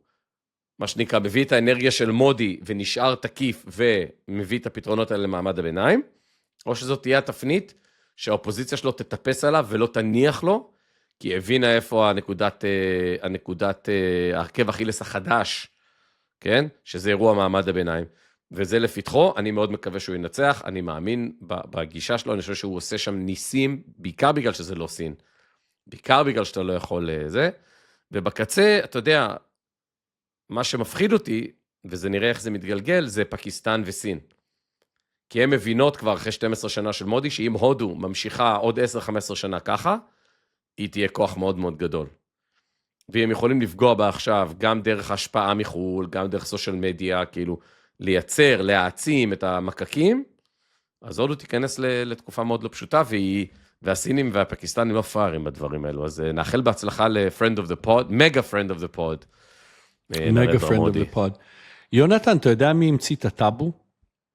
מה שנקרא, מביא את האנרגיה של מודי, ונשאר תקיף, ומביא את הפתרונות האלה למעמד הביניים, או שזאת תהיה התפנית, שהאופוזיציה שלו תטפס עליו, ולא תניח לו, כי היא הבינה איפה הנקודת הרכב אכילס החדש, כן? שזה אירוע מעמד הביניים. וזה לפתחו, אני מאוד מקווה שהוא ינצח, אני מאמין בגישה שלו, אני חושב שהוא עושה שם ניסים, בעיקר בגלל שזה לא סין, בעיקר בגלל שאתה לא יכול זה, ובקצה, אתה יודע, מה שמפחיד אותי, וזה נראה איך זה מתגלגל, זה פקיסטן וסין. כי הן מבינות כבר אחרי 12 שנה של מודי, שאם הודו ממשיכה עוד 10-15 שנה ככה, היא תהיה כוח מאוד מאוד גדול. והם יכולים לפגוע בה עכשיו, גם דרך השפעה מחול, גם דרך סושיאל מדיה, כאילו, לייצר, להעצים את המקקים, אז הודו תיכנס לתקופה מאוד לא פשוטה, והסינים והפקיסטנים לא פרארים בדברים האלו, אז נאחל בהצלחה ל-Friend of the Pod, מגה Friend of the Pod. מגה Friend of the Pod. יונתן, אתה יודע מי המציא את הטאבו?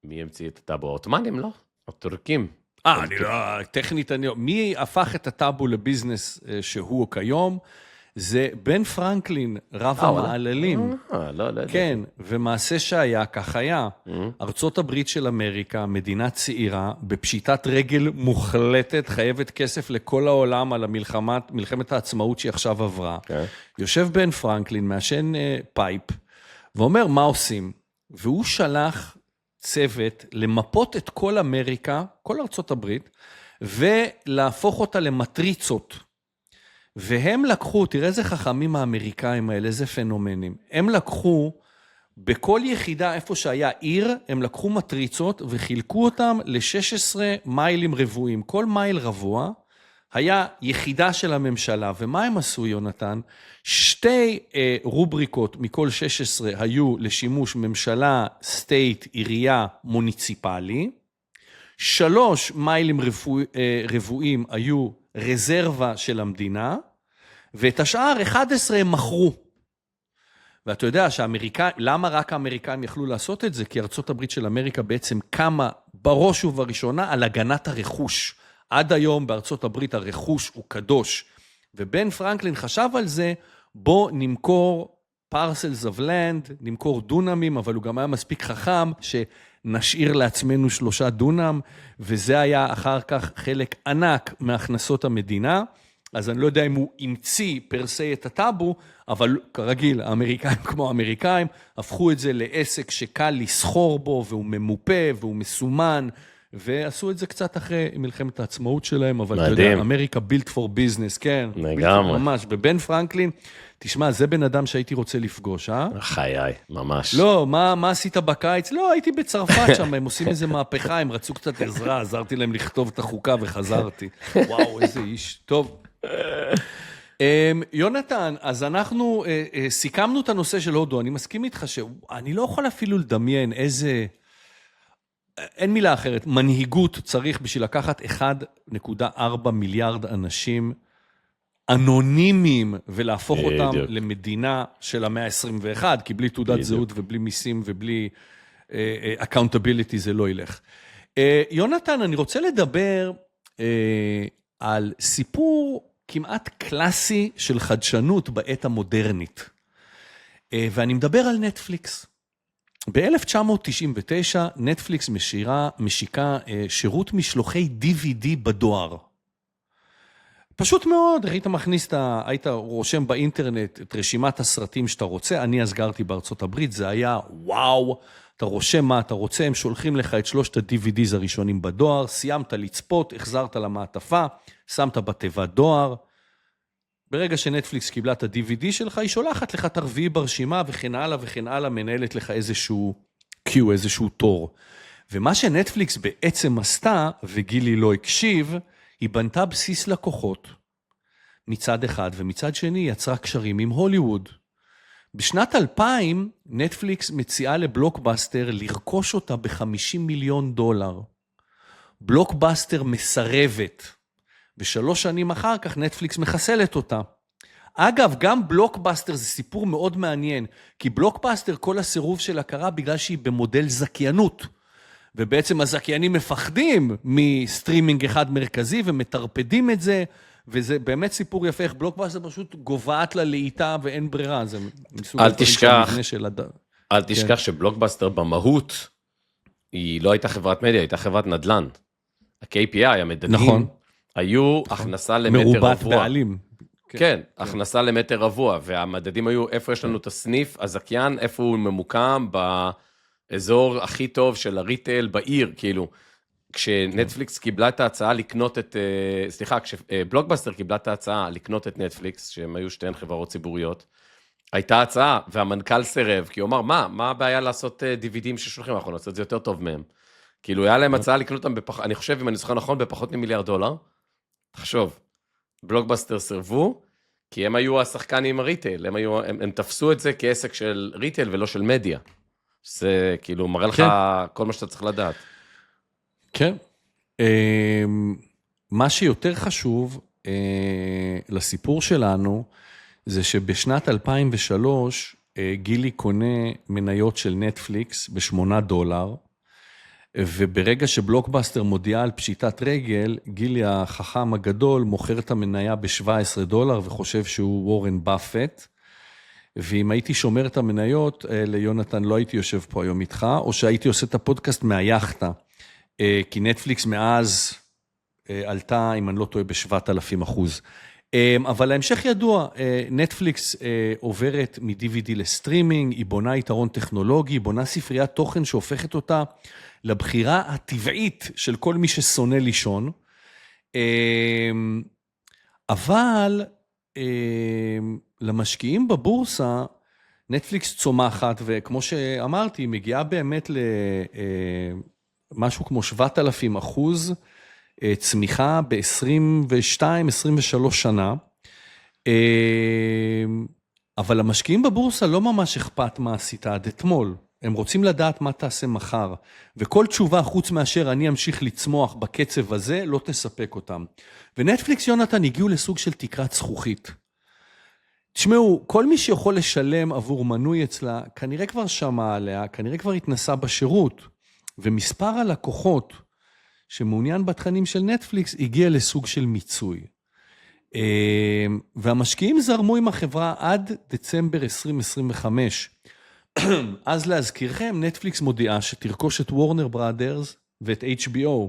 מי המציא את הטאבו? העות'מאנים, לא? הטורקים. אני לא, טכנית, מי הפך את הטאבו לביזנס שהוא כיום? זה בן פרנקלין, רב המעללים. לא. כן, ומעשה שהיה, כך היה. ארצות הברית של אמריקה, מדינה צעירה, בפשיטת רגל מוחלטת, חייבת כסף לכל העולם על מלחמת העצמאות שהיא עכשיו עברה. יושב בן פרנקלין, מעשן פייפ, ואומר, מה עושים? והוא שלח צוות למפות את כל אמריקה, כל ארצות הברית, ולהפוך אותה למטריצות. והם לקחו, תראה איזה חכמים האמריקאים האלה, איזה פנומנים. הם לקחו, בכל יחידה איפה שהיה עיר, הם לקחו מטריצות וחילקו אותם ל-16 מיילים רבועים. כל מייל רבוע היה יחידה של הממשלה. ומה הם עשו, יונתן? 2 רובריקות מכל 16 היו לשימוש ממשלה, סטייט, עירייה, מוניציפלי. 3 מיילים רבועים היו רזרבה של המדינה, ואת השאר 11 הם מכרו. ואתה יודע למה רק האמריקאים יכלו לעשות את זה? כי ארצות הברית של אמריקה בעצם קמה בראש ובראשונה על הגנת הרכוש. עד היום בארצות הברית הרכוש הוא קדוש. ובן פרנקלין חשב על זה, בוא נמכור parcels of land, נמכור דונמים, אבל הוא גם היה מספיק חכם שנשאיר לעצמנו 3 דונם, וזה היה אחר כך חלק ענק מהכנסות המדינה. אז אני לא יודע אם הוא המציא פרסי את הטאבו, אבל כרגיל, האמריקאים כמו האמריקאים, הפכו את זה לעסק שקל לסחור בו, והוא ממופה, והוא מסומן, ועשו את זה קצת אחרי מלחמת העצמאות שלהם, אבל אתה יודע, אמריקה built for business, כן. לגמרי. ממש, ובן פרנקלין, תשמע, זה בן אדם שהייתי רוצה לפגוש, אה? חיי, ממש. לא, מה עשית בקיץ? לא, הייתי בצרפת שם, הם עושים איזה מהפכה, הם רצו קצת עזרה, עזרתי להם לכתוב את החוקה וחזרתי. וואו, איזה איש. טוב. יונתן, אז אנחנו סיכמנו את הנושא של הודו, אני מסכים איתך שאני לא יכול אפילו לדמיין איזה, אין מילה אחרת, מנהיגות צריך בשביל לקחת 1.4 מיליארד אנשים אנונימיים ולהפוך אותם למדינה של המאה ה-21, כי בלי תעודת זהות ובלי מיסים ובלי accountability זה לא ילך. יונתן, אני רוצה לדבר על סיפור כמעט קלאסי של חדשנות בעת המודרנית. ואני מדבר על נטפליקס. ב-1999 נטפליקס משיקה שירות משלוחי DVD בדואר. פשוט מאוד, היית רושם באינטרנט את רשימת הסרטים שאתה רוצה, אני אז גרתי בארצות הברית, זה היה וואו, אתה רושם מה אתה רוצה, הם שולחים לך את 3 ה-DVDs הראשונים בדואר, סיימת לצפות, החזרת למעטפה, שמת בתיבת דואר, ברגע שנטפליקס קיבלה את ה-DVD שלך, היא שולחת לך את הרביעי ברשימה, וכן הלאה וכן הלאה, מנהלת לך איזשהו קיו, איזשהו תור. ומה שנטפליקס בעצם עשתה, וגילי לא הקשיב, היא בנתה בסיס לקוחות, מצד אחד, ומצד שני יצרה קשרים עם הוליווד. בשנת 2000, נטפליקס מציעה לבלוקבאסטר לרכוש אותה $50 מיליון. בלוקבאסטר מסרבת. ו3 שנים אחר כך נטפליקס מחסלת אותה. אגב, גם בלוקבאסטר זה סיפור מאוד מעניין, כי בלוקבאסטר כל הסירוב שלה קרה בגלל שהיא במודל זכיינות, ובעצם הזכיינים מפחדים מסטרימינג אחד מרכזי, ומטרפדים את זה, וזה באמת סיפור יפה, איך בלוקבאסטר פשוט גובעת לה לאיתה, ואין ברירה, זה מסוג אל תשכח שבלוקבאסטר במהות, היא לא הייתה חברת מדיה, הייתה חברת נדל"ן. ה-KPI, המדדים, נכון. היו הכנסה למטר רבוע. מרובת בעלים. כן, הכנסה למטר רבוע, והמדדים היו איפה יש לנו את הסניף, הזכיין, איפה הוא ממוקם באזור הכי טוב של הריטייל בעיר, כאילו, כשנטפליקס קיבלה את ההצעה לקנות את, כשבלוקבאסטר קיבלה את ההצעה לקנות את נטפליקס, שהם היו שתיהן חברות ציבוריות, הייתה הצעה, והמנכ"ל סירב, כי הוא אמר, מה הבעיה לעשות דיווידים ששולחים, אנחנו נעשה את זה יותר טוב מהם. כאילו, היה להם הצעה לקנות אותם, אני חושב, אם אני זוכר נכון, בפחות מ$1 מיליארד. תחשוב, בלוקבאסטר סירבו, כי הם היו השחקנים עם הריטייל, הם תפסו את זה כעסק של ריטייל ולא של מדיה. זה כאילו מראה לך כל מה שאתה צריך לדעת. כן. מה שיותר חשוב לסיפור שלנו, זה שבשנת 2003, גילי קונה מניות של נטפליקס ב$8, וברגע שבלוקבאסטר מודיעה על פשיטת רגל, גילי החכם הגדול מוכר את המניה ב$17 וחושב שהוא וורן באפט, ואם הייתי שומר את המניות, ליונתן לא הייתי יושב פה היום איתך, או שהייתי עושה את הפודקאסט מהיחטה, כי נטפליקס מאז עלתה, אם אני לא טועה, ב$7,000%. אבל ההמשך ידוע, נטפליקס עוברת מ-DVD לסטרימינג, היא בונה יתרון טכנולוגי, היא בונה ספריית תוכן שהופכת אותה לבחירה הטבעית של כל מי ששונא לישון, אבל למשקיעים בבורסה, נטפליקס צומחת, וכמו שאמרתי, היא מגיעה באמת למשהו כמו 7,000% צמיחה ב-22-23 שנה, אבל המשקיעים בבורסה לא ממש אכפת מה עשית עד אתמול, הם רוצים לדעת מה תעשה מחר, וכל תשובה חוץ מאשר אני אמשיך לצמוח בקצב הזה, לא תספק אותם. ונטפליקס יונתן הגיעו לסוג של תקרת זכוכית. תשמעו, כל מי שיכול לשלם עבור מנוי אצלה, כנראה כבר שמע עליה, כנראה כבר התנסה בשירות, ומספר הלקוחות שמעוניין בתכנים של נטפליקס הגיע לסוג של מיצוי. והמשקיעים זרמו עם החברה עד דצמבר 2025. אז להזכירכם, נטפליקס מודיעה שתרכוש את וורנר בראדרס ואת HBO.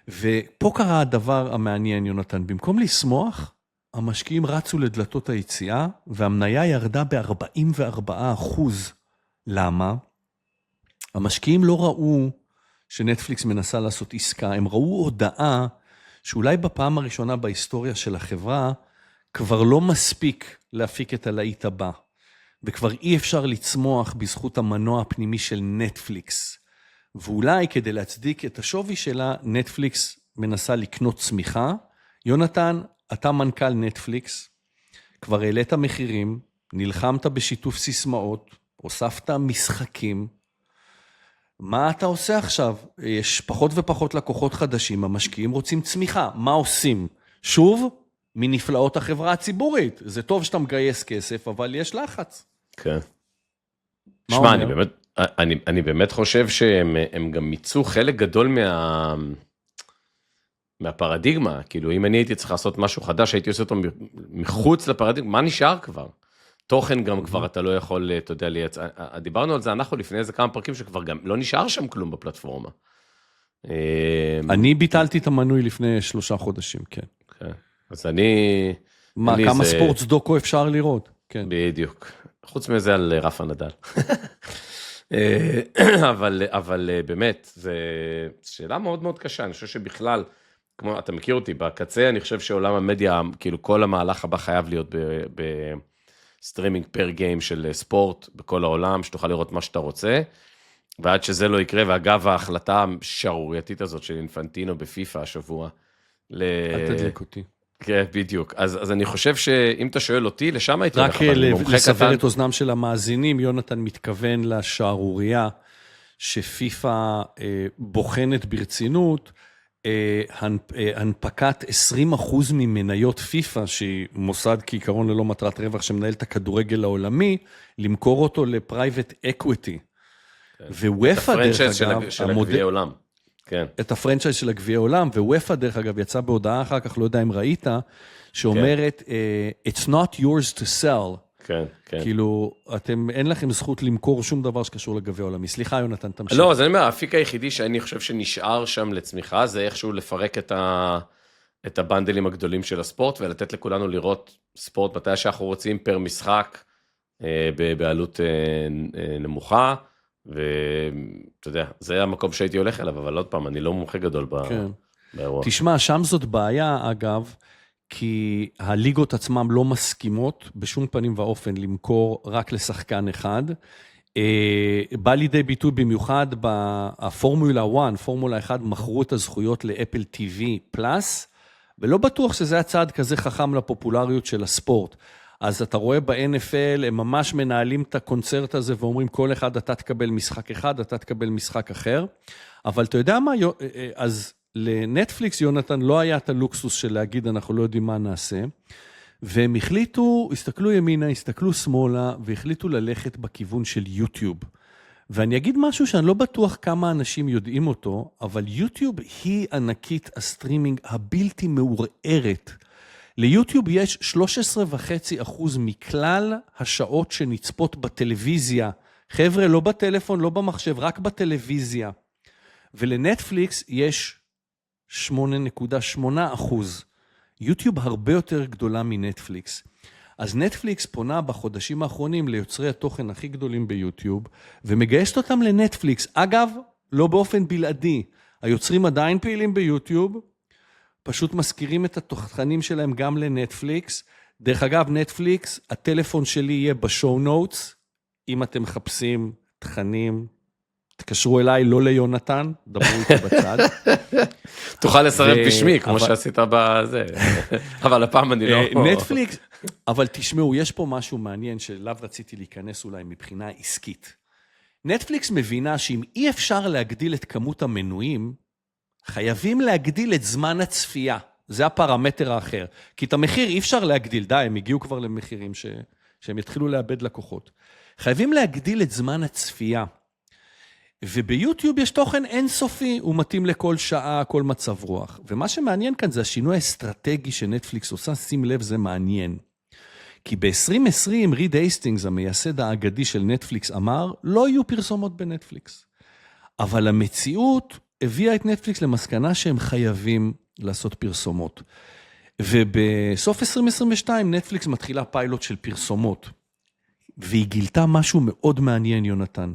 ופה קרה הדבר המעניין, יונתן. במקום לשמוח, המשקיעים רצו לדלתות היציאה, והמניה ירדה ב-44%. למה? המשקיעים לא ראו שנטפליקס מנסה לעשות עסקה, הם ראו הודעה שאולי בפעם הראשונה בהיסטוריה של החברה, כבר לא מספיק להפיק את הלהיט הבא, וכבר אי אפשר לצמוח בזכות המנוע הפנימי של נטפליקס, ואולי כדי להצדיק את השווי שלה, נטפליקס מנסה לקנות צמיחה. יונתן, אתה מנכ"ל נטפליקס, כבר העלית מחירים, נלחמת בשיתוף סיסמאות, הוספת משחקים, מה אתה עושה עכשיו? יש פחות ופחות לקוחות חדשים, המשקיעים רוצים צמיחה, מה עושים? שוב, מנפלאות החברה הציבורית, זה טוב שאתה מגייס כסף, אבל יש לחץ. כן. שמע, אני באמת חושב שהם גם מיצו חלק גדול מהפרדיגמה, כאילו אם אני הייתי צריך לעשות משהו חדש, הייתי עושה אותו מחוץ לפרדיגמה, מה נשאר כבר? תוכן גם כבר אתה לא יכול, אתה יודע, דיברנו על זה, אנחנו לפני איזה כמה פרקים שכבר גם לא נשאר שם כלום בפלטפורמה. אני ביטלתי את המנוי לפני 3 חודשים, כן. אז אני... כמה ספורט דוקו אפשר לראות? בדיוק. חוץ מזה על רפה נדל. אבל באמת, זו שאלה מאוד מאוד קשה, אני חושב שבכלל, כמו אתה מכיר אותי, בקצה אני חושב שעולם המדיה, כאילו כל המהלך הבא חייב להיות סטרימינג פר גיים של ספורט בכל העולם, שתוכל לראות מה שאתה רוצה, ועד שזה לא יקרה, ואגב ההחלטה השערורייתית הזאת של אינפנטינו בפיפה השבוע. אל תדליק אותי. כן, בדיוק. אז אני חושב שאם אתה שואל אותי, לשם הייתי רק לסבר את אוזנם של המאזינים, יונתן מתכוון לשערוריה, שפיפה בוחנת ברצינות, הנפקת 20% ממניות פיפה, שהיא מוסד כעיקרון ללא מטרת רווח שמנהל את הכדורגל העולמי, למכור אותו לפרייבט אקוויטי. ווופא דרך אגב, של הגביע עולם. כן. את הפרנצ'ייז של הגביע עולם, ווופא דרך אגב יצא בהודעה אחר כך, לא יודע אם ראית, שאומרת, it's not yours to sell. כן, כן. כאילו, אין לכם זכות למכור שום דבר שקשור לגביע עולמי. סליחה, יונתן, תמשיך. לא, אז אני אומר, האפיק היחידי שאני חושב שנשאר שם לצמיחה, זה איכשהו לפרק את הבנדלים הגדולים של הספורט, ולתת לכולנו לראות ספורט מתי שאנחנו רוצים פר משחק, בעלות נמוכה, ואתה יודע, זה המקום שהייתי הולך אליו, אבל עוד פעם, אני לא מומחה גדול באירוע. תשמע, שם זאת בעיה, אגב, כי הליגות עצמם לא מסכימות בשום פנים ואופן למכור רק לשחקן אחד. בא לידי ביטוי במיוחד בפורמולה 1, פורמולה 1 מכרו את הזכויות לאפל TV פלאס, ולא בטוח שזה הצעד כזה חכם לפופולריות של הספורט. אז אתה רואה ב-NFL, הם ממש מנהלים את הקונצרט הזה ואומרים כל אחד אתה תקבל משחק אחד, אתה תקבל משחק אחר. אבל אתה יודע מה, אז לנטפליקס, יונתן, לא היה את הלוקסוס של להגיד, אנחנו לא יודעים מה נעשה, והם החליטו, הסתכלו ימינה, הסתכלו שמאלה, והחליטו ללכת בכיוון של יוטיוב. ואני אגיד משהו שאני לא בטוח כמה אנשים יודעים אותו, אבל יוטיוב היא ענקית הסטרימינג הבלתי מעורערת. ליוטיוב יש 13.5% מכלל השעות שנצפות בטלוויזיה. חבר'ה, לא בטלפון, לא במחשב, רק בטלוויזיה. ולנטפליקס יש 8.8%. יוטיוב הרבה יותר גדולה מנטפליקס. אז נטפליקס פונה בחודשים האחרונים ליוצרי התוכן הכי גדולים ביוטיוב, ומגייסת אותם לנטפליקס. אגב, לא באופן בלעדי. היוצרים עדיין פעילים ביוטיוב, פשוט מזכירים את התוכנים שלהם גם לנטפליקס. דרך אגב, נטפליקס, הטלפון שלי יהיה בשואו נוטס, אם אתם מחפשים תכנים, תקשרו אליי, לא ליונתן, דברו איתי בצד. תוכל לסרב בשמי, כמו שעשית בזה. אבל הפעם אני לא... נטפליקס, אבל תשמעו, יש פה משהו מעניין שלאו רציתי להיכנס אולי מבחינה עסקית. נטפליקס מבינה שאם אי אפשר להגדיל את כמות המנויים, חייבים להגדיל את זמן הצפייה. זה הפרמטר האחר. כי את המחיר אי אפשר להגדיל, די, הם הגיעו כבר למחירים שהם יתחילו לאבד לקוחות. חייבים להגדיל את זמן הצפייה. וביוטיוב יש תוכן אינסופי, הוא מתאים לכל שעה, כל מצב רוח. ומה שמעניין כאן זה השינוי האסטרטגי שנטפליקס עושה, שים לב, זה מעניין. כי ב-2020 ריד הייסטינגס, המייסד האגדי של נטפליקס, אמר, לא יהיו פרסומות בנטפליקס. אבל המציאות הביאה את נטפליקס למסקנה שהם חייבים לעשות פרסומות. ובסוף 2022 נטפליקס מתחילה פיילוט של פרסומות. והיא גילתה משהו מאוד מעניין, יונתן.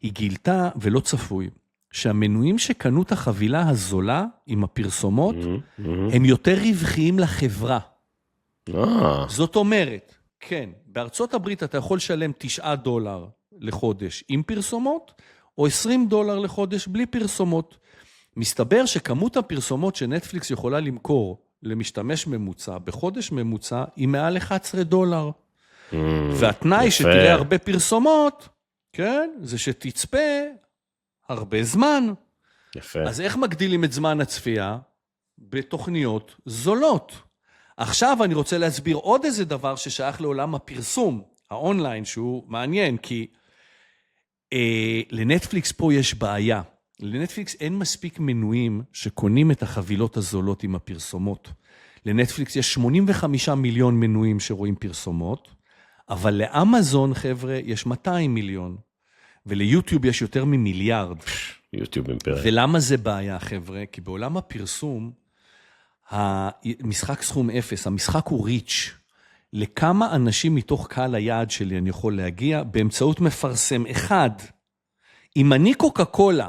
היא גילתה, ולא צפוי, שהמנויים שקנו את החבילה הזולה עם הפרסומות, הם יותר רווחיים לחברה. זאת אומרת, כן, בארצות הברית אתה יכול לשלם $9 לחודש עם פרסומות, או $20 לחודש בלי פרסומות. מסתבר שכמות הפרסומות שנטפליקס יכולה למכור למשתמש ממוצע, בחודש ממוצע, היא מעל $11. והתנאי שתראה הרבה פרסומות, כן, זה שתצפה הרבה זמן. יפה. אז איך מגדילים את זמן הצפייה? בתוכניות זולות. עכשיו אני רוצה להסביר עוד איזה דבר ששייך לעולם הפרסום, האונליין, שהוא מעניין, כי לנטפליקס פה יש בעיה. לנטפליקס אין מספיק מנויים שקונים את החבילות הזולות עם הפרסומות. לנטפליקס יש 85 מיליון מנויים שרואים פרסומות, אבל לאמזון, חבר'ה, יש 200 מיליון. וליוטיוב יש יותר ממיליארד. יוטיוב אימפריה. ולמה זה בעיה, חבר'ה? כי בעולם הפרסום, המשחק סכום אפס, המשחק הוא ריץ'. לכמה אנשים מתוך קהל היעד שלי אני יכול להגיע באמצעות מפרסם אחד. אם אני קוקה קולה,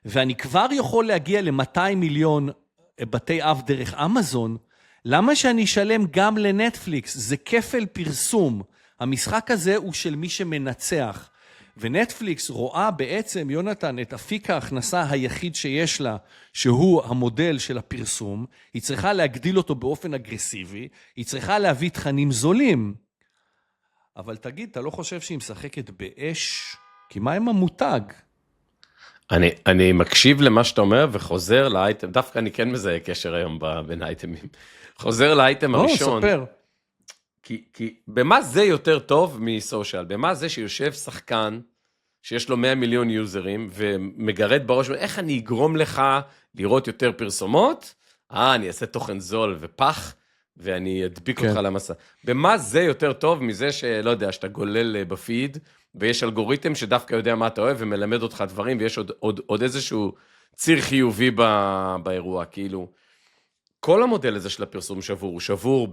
ואני כבר יכול להגיע ל-200 מיליון בתי אב דרך אמזון, למה שאני אשלם גם לנטפליקס? זה כפל פרסום. המשחק הזה הוא של מי שמנצח. ונטפליקס רואה בעצם, יונתן, את אפיק ההכנסה היחיד שיש לה, שהוא המודל של הפרסום, היא צריכה להגדיל אותו באופן אגרסיבי, היא צריכה להביא תכנים זולים. אבל תגיד, אתה לא חושב שהיא משחקת באש? כי מה עם המותג? אני מקשיב למה שאתה אומר וחוזר לאייטם, דווקא אני כן מזהה קשר היום בין האייטמים. חוזר לאייטם הראשון. ספר. כי במה זה יותר טוב מסושיאל? במה זה שיושב שחקן, שיש לו 100 מיליון יוזרים, ומגרד בראש, איך אני אגרום לך לראות יותר פרסומות? אני אעשה תוכן זול ופח, ואני אדביק אותך למסע. במה זה יותר טוב מזה שלא יודע, שאתה גולל בפיד, ויש אלגוריתם שדווקא יודע מה אתה אוהב, ומלמד אותך דברים, ויש עוד איזשהו ציר חיובי באירוע, כאילו. כל המודל הזה של הפרסום שבור, הוא שבור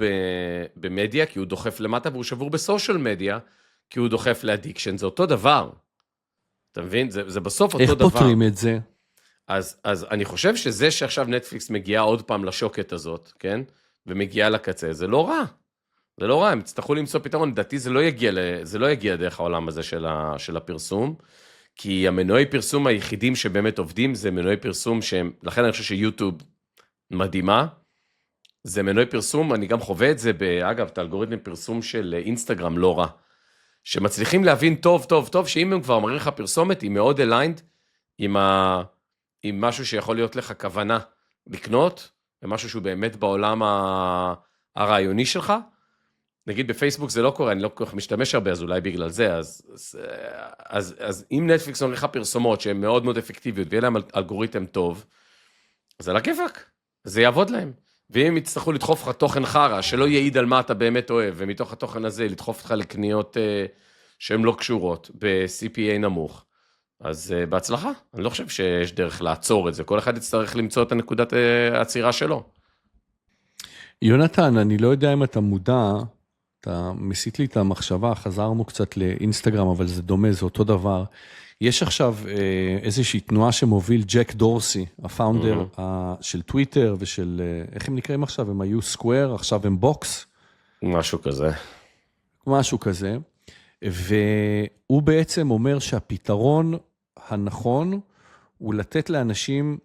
במדיה, כי הוא דוחף למטה, והוא שבור בסושיאל מדיה, כי הוא דוחף לאדיקשן, זה אותו דבר. אתה מבין? זה בסוף אותו דבר. איך פותרים את זה? אז אני חושב שזה שעכשיו נטפליקס מגיעה עוד פעם לשוקת הזאת, כן? ומגיעה לקצה, זה לא רע. זה לא רע, הם יצטרכו למצוא פתרון, לדעתי זה לא יגיע דרך העולם הזה של הפרסום, כי המנועי פרסום היחידים שבאמת עובדים, זה מנועי פרסום שהם, לכן אני חושב שיוטיוב מדהימה, זה מנועי פרסום, אני גם חווה את זה, אגב, את האלגוריתם פרסום של אינסטגרם לא רע, שמצליחים להבין טוב, טוב, טוב, שאם הם כבר מראים לך פרסומת, היא מאוד אליינד עם משהו שיכול להיות לך כוונה לקנות, ומשהו שהוא באמת בעולם הרעיוני שלך. נגיד בפייסבוק זה לא קורה, אני לא כל כך משתמש הרבה, אז אולי בגלל זה, אז אם נטפליקס אומר לך פרסומות שהן מאוד מאוד אפקטיביות, ויהיה להם אלגוריתם טוב, אז על הכיפק, זה יעבוד להם. ואם יצטרכו לדחוף לך תוכן חרה, שלא יעיד על מה אתה באמת אוהב, ומתוך התוכן הזה לדחוף אותך לקניות שהן לא קשורות, ב-CPA נמוך, אז בהצלחה. אני לא חושב שיש דרך לעצור את זה, כל אחד יצטרך למצוא את הנקודת העצירה שלו. יונתן, אני לא יודע אם אתה מודע, אתה מסיט לי את המחשבה, חזרנו קצת לאינסטגרם, אבל זה דומה, זה אותו דבר. יש עכשיו איזושהי תנועה שמוביל ג'ק דורסי, הפאונדר של טוויטר ושל, איך הם נקראים עכשיו? הם היו סקוואר, עכשיו הם בוקס. משהו כזה. משהו כזה. והוא בעצם אומר שהפתרון הנכון הוא לתת לאנשים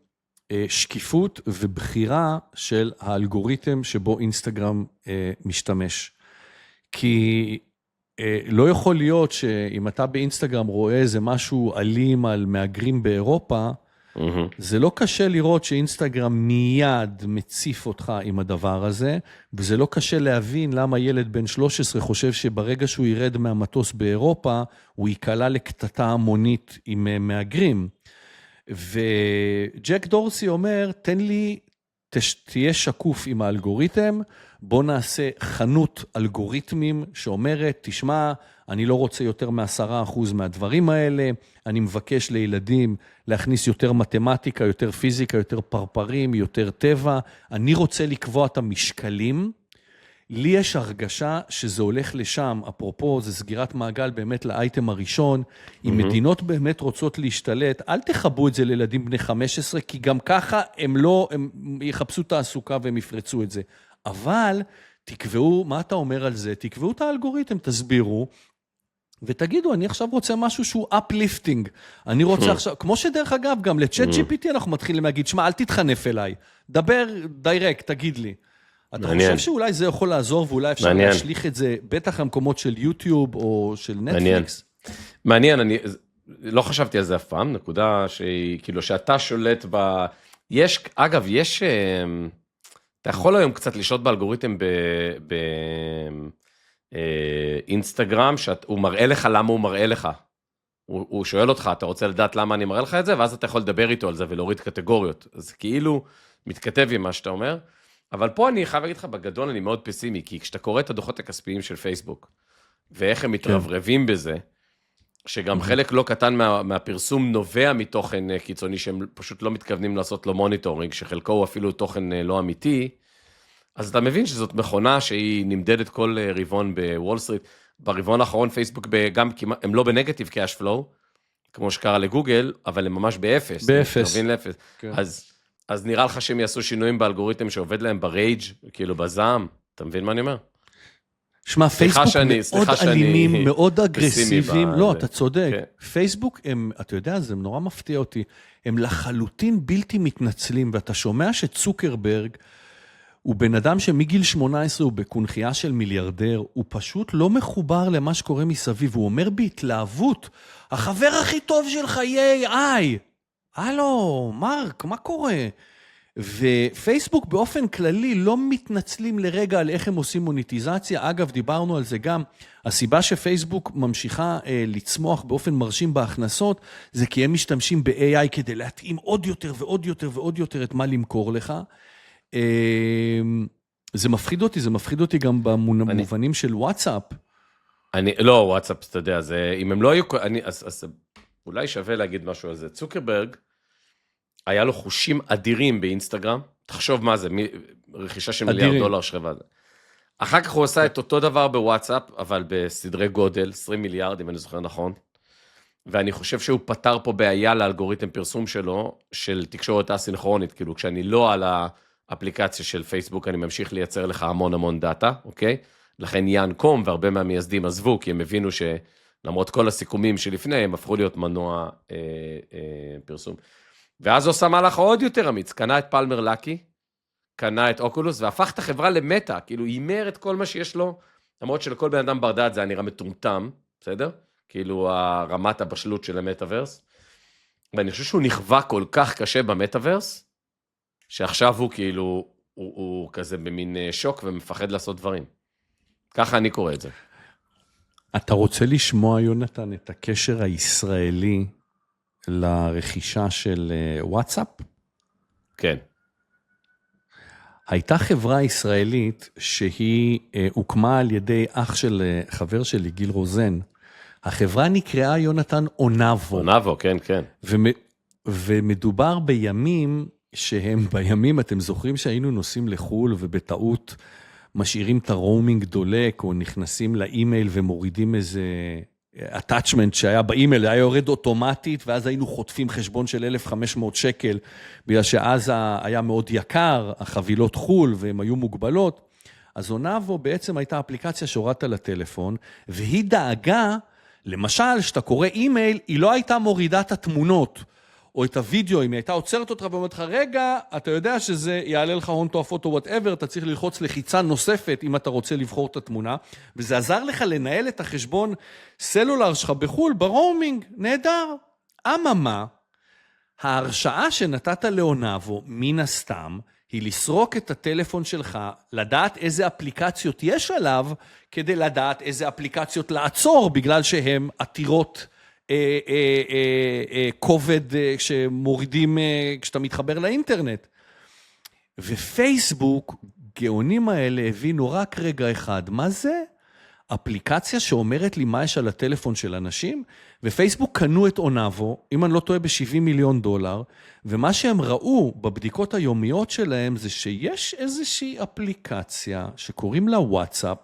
שקיפות ובחירה של האלגוריתם שבו אינסטגרם משתמש. כי לא יכול להיות שאם אתה באינסטגרם רואה איזה משהו אלים על מהגרים באירופה, זה לא קשה לראות שאינסטגרם מיד מציף אותך עם הדבר הזה, וזה לא קשה להבין למה ילד בן 13 חושב שברגע שהוא ירד מהמטוס באירופה, הוא יקלה לקטטה המונית עם מהגרים. וג'ק דורסי אומר, תן לי, תהיה שקוף עם האלגוריתם, בוא נעשה חנות אלגוריתמים שאומרת, תשמע, אני לא רוצה יותר מ10% מהדברים האלה, אני מבקש לילדים להכניס יותר מתמטיקה, יותר פיזיקה, יותר פרפרים, יותר טבע, אני רוצה לקבוע את המשקלים, לי יש הרגשה שזה הולך לשם, אפרופו, זה סגירת מעגל באמת לאייטם הראשון, אם מדינות באמת רוצות להשתלט, אל תחבו את זה לילדים בני 15, כי גם ככה הם יחפשו תעסוקה והם יפרצו את זה. אבל תקבעו, מה אתה אומר על זה? תקבעו את האלגוריתם, תסבירו, ותגידו, אני עכשיו רוצה משהו שהוא uplifting, אני רוצה עכשיו, כמו שדרך אגב, גם לצ'אט GPT אנחנו מתחילים להגיד, שמה, אל תתחנף אליי, דבר דיירקט, תגיד לי. אתה חושב שאולי זה יכול לעזור, ואולי אפשר להשליך את זה, בטח המקומות של יוטיוב או של נטפליקס? מעניין, אני לא חשבתי על זה אף פעם, נקודה שהיא, כאילו, שאתה שולט ב... אגב, אתה יכול היום קצת לשלוט באלגוריתם באינסטגרם, שהוא מראה לך למה הוא מראה לך. הוא שואל אותך, אתה רוצה לדעת למה אני מראה לך את זה, ואז אתה יכול לדבר איתו על זה ולהוריד קטגוריות. אז כאילו מתכתב עם מה שאתה אומר. אבל פה אני חייב להגיד לך, בגדול אני מאוד פסימי, כי כשאתה קורא את הדוחות הכספיים של פייסבוק, ואיך הם מתרברבים בזה, שגם חלק לא קטן מהפרסום נובע מתוכן קיצוני, שהם פשוט לא מתכוונים לעשות לו מוניטורינג, שחלקו הוא אפילו תוכן לא אמיתי, אז אתה מבין שזאת מכונה שהיא נמדדת כל רבעון בוול סטריט, ברבעון האחרון פייסבוק גם הם לא בנגטיב קאש פלואו, כמו שקרה לגוגל, אבל הם ממש באפס. באפס. אז נראה לך שהם יעשו שינויים באלגוריתם שעובד להם ברייג', כאילו בזעם, אתה מבין מה אני אומר? שמע, פייסבוק מאוד אלימים, מאוד אגרסיביים, לא, אתה צודק, פייסבוק הם, אתה יודע, זה נורא מפתיע אותי, הם לחלוטין בלתי מתנצלים, ואתה שומע שצוקרברג, הוא בן אדם שמגיל 18 הוא בקונחייה של מיליארדר, הוא פשוט לא מחובר למה שקורה מסביב, הוא אומר בהתלהבות, החבר הכי טוב של חיי AI, הלו, מרק, מה קורה? ופייסבוק באופן כללי לא מתנצלים לרגע על איך הם עושים מוניטיזציה. אגב, דיברנו על זה גם. הסיבה שפייסבוק ממשיכה לצמוח באופן מרשים בהכנסות, זה כי הם משתמשים ב-AI כדי להתאים עוד יותר ועוד יותר ועוד יותר את מה למכור לך. זה מפחיד אותי גם במובנים של וואטסאפ. לא, וואטסאפ, אתה יודע, אם הם לא היו, אז אולי שווה להגיד משהו על זה. צוקרברג, היה לו חושים אדירים באינסטגרם, תחשוב מה זה, רכישה של $1 מיליארד שחברה. אחר כך הוא עשה את אותו דבר בוואטסאפ, אבל בסדרי גודל, 20 מיליארד, אם אני זוכר נכון, ואני חושב שהוא פתר פה בעיה לאלגוריתם פרסום שלו, של תקשורת אסינכרונית, כאילו כשאני לא על האפליקציה של פייסבוק, אני ממשיך לייצר לך המון דאטה, אוקיי? לכן יאן קום והרבה מהמייסדים עזבו, כי הם הבינו שלמרות כל הסיכומים שלפני, הם הפכו להיות מנוע פרסום. ואז הוא עושה מהלך עוד יותר אמיץ, קנה את פלמר לקי, קנה את אוקולוס, והפך את החברה למטה, כאילו הימר את כל מה שיש לו, למרות שלכל בן אדם ברדעת זה היה נראה מטומטם, בסדר? כאילו הרמת הבשלות של המטאברס, ואני חושב שהוא נכווה כל כך קשה במטאברס, שעכשיו הוא כאילו, הוא כזה במין שוק ומפחד לעשות דברים. ככה אני קורא את זה. אתה רוצה לשמוע, יונתן, את הקשר הישראלי לרכישה של וואטסאפ? כן. הייתה חברה ישראלית שהיא הוקמה על ידי אח של חבר שלי, גיל רוזן. החברה נקראה, יונתן, אונבו. אונבו, כן, כן. ומדובר בימים שהם בימים, אתם זוכרים שהיינו נוסעים לחול ובטעות משאירים את הרומינג דולק, או נכנסים לאימייל ומורידים איזה attachment שהיה באימייל, היה יורד אוטומטית, ואז היינו חוטפים חשבון של 1,500 שקל, בגלל שאז היה מאוד יקר, החבילות חול, והן היו מוגבלות. אז אונבו בעצם הייתה אפליקציה שהורדת לטלפון, והיא דאגה, למשל, שאתה קורא אימייל, היא לא הייתה מורידה את התמונות, או את הוידאו, אם היא הייתה עוצרת אותך ואומרת לך, רגע, אתה יודע שזה יעלה לך הון תועפות או whatever, אתה צריך ללחוץ לחיצה נוספת אם אתה רוצה לבחור את התמונה, וזה עזר לך לנהל את החשבון סלולר שלך בחול, ברומינג, נהדר. אממה, ההרשאה שנתת לאונבו, מן הסתם, היא לסרוק את הטלפון שלך, לדעת איזה אפליקציות יש עליו, כדי לדעת איזה אפליקציות לעצור, בגלל שהן עתירות כובד שמורידים כשאתה מתחבר לאינטרנט. ופייסבוק, גאונים האלה הבינו רק רגע אחד, מה זה? אפליקציה שאומרת לי מה יש על הטלפון של אנשים, ופייסבוק קנו את אונבו, אם אני לא טועה $70 מיליון, ומה שהם ראו בבדיקות היומיות שלהם, זה שיש איזושהי אפליקציה שקוראים לה וואטסאפ,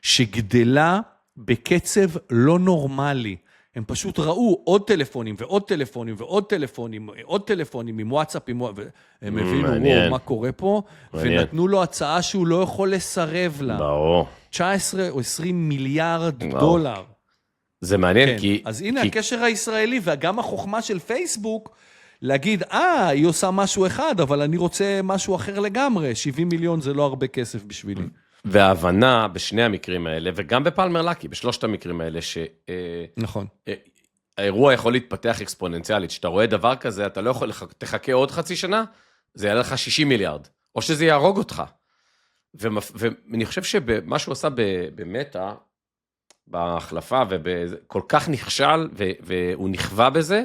שגדלה בקצב לא נורמלי. הם פשוט ראו עוד טלפונים ועוד טלפונים ועוד טלפונים, עוד טלפונים עם וואטסאפ, הם הבינו מה קורה פה, ונתנו לו הצעה שהוא לא יכול לסרב לה. 19 או 20 מיליארד דולר. זה מעניין כי... אז הנה הקשר הישראלי, וגם החוכמה של פייסבוק, להגיד, היא עושה משהו אחד, אבל אני רוצה משהו אחר לגמרי, 70 מיליון זה לא הרבה כסף בשבילי. וההבנה בשני המקרים האלה, וגם בפלמר לקי, בשלושת המקרים האלה, נכון. האירוע יכול להתפתח אקספוננציאלית, שאתה רואה דבר כזה, אתה לא יכול, תחכה עוד חצי שנה, זה יעלה לך 60 מיליארד, או שזה יהרוג אותך. ואני חושב שמה שהוא עשה במטה, בהחלפה, וכל כך נכשל, והוא נכווה בזה,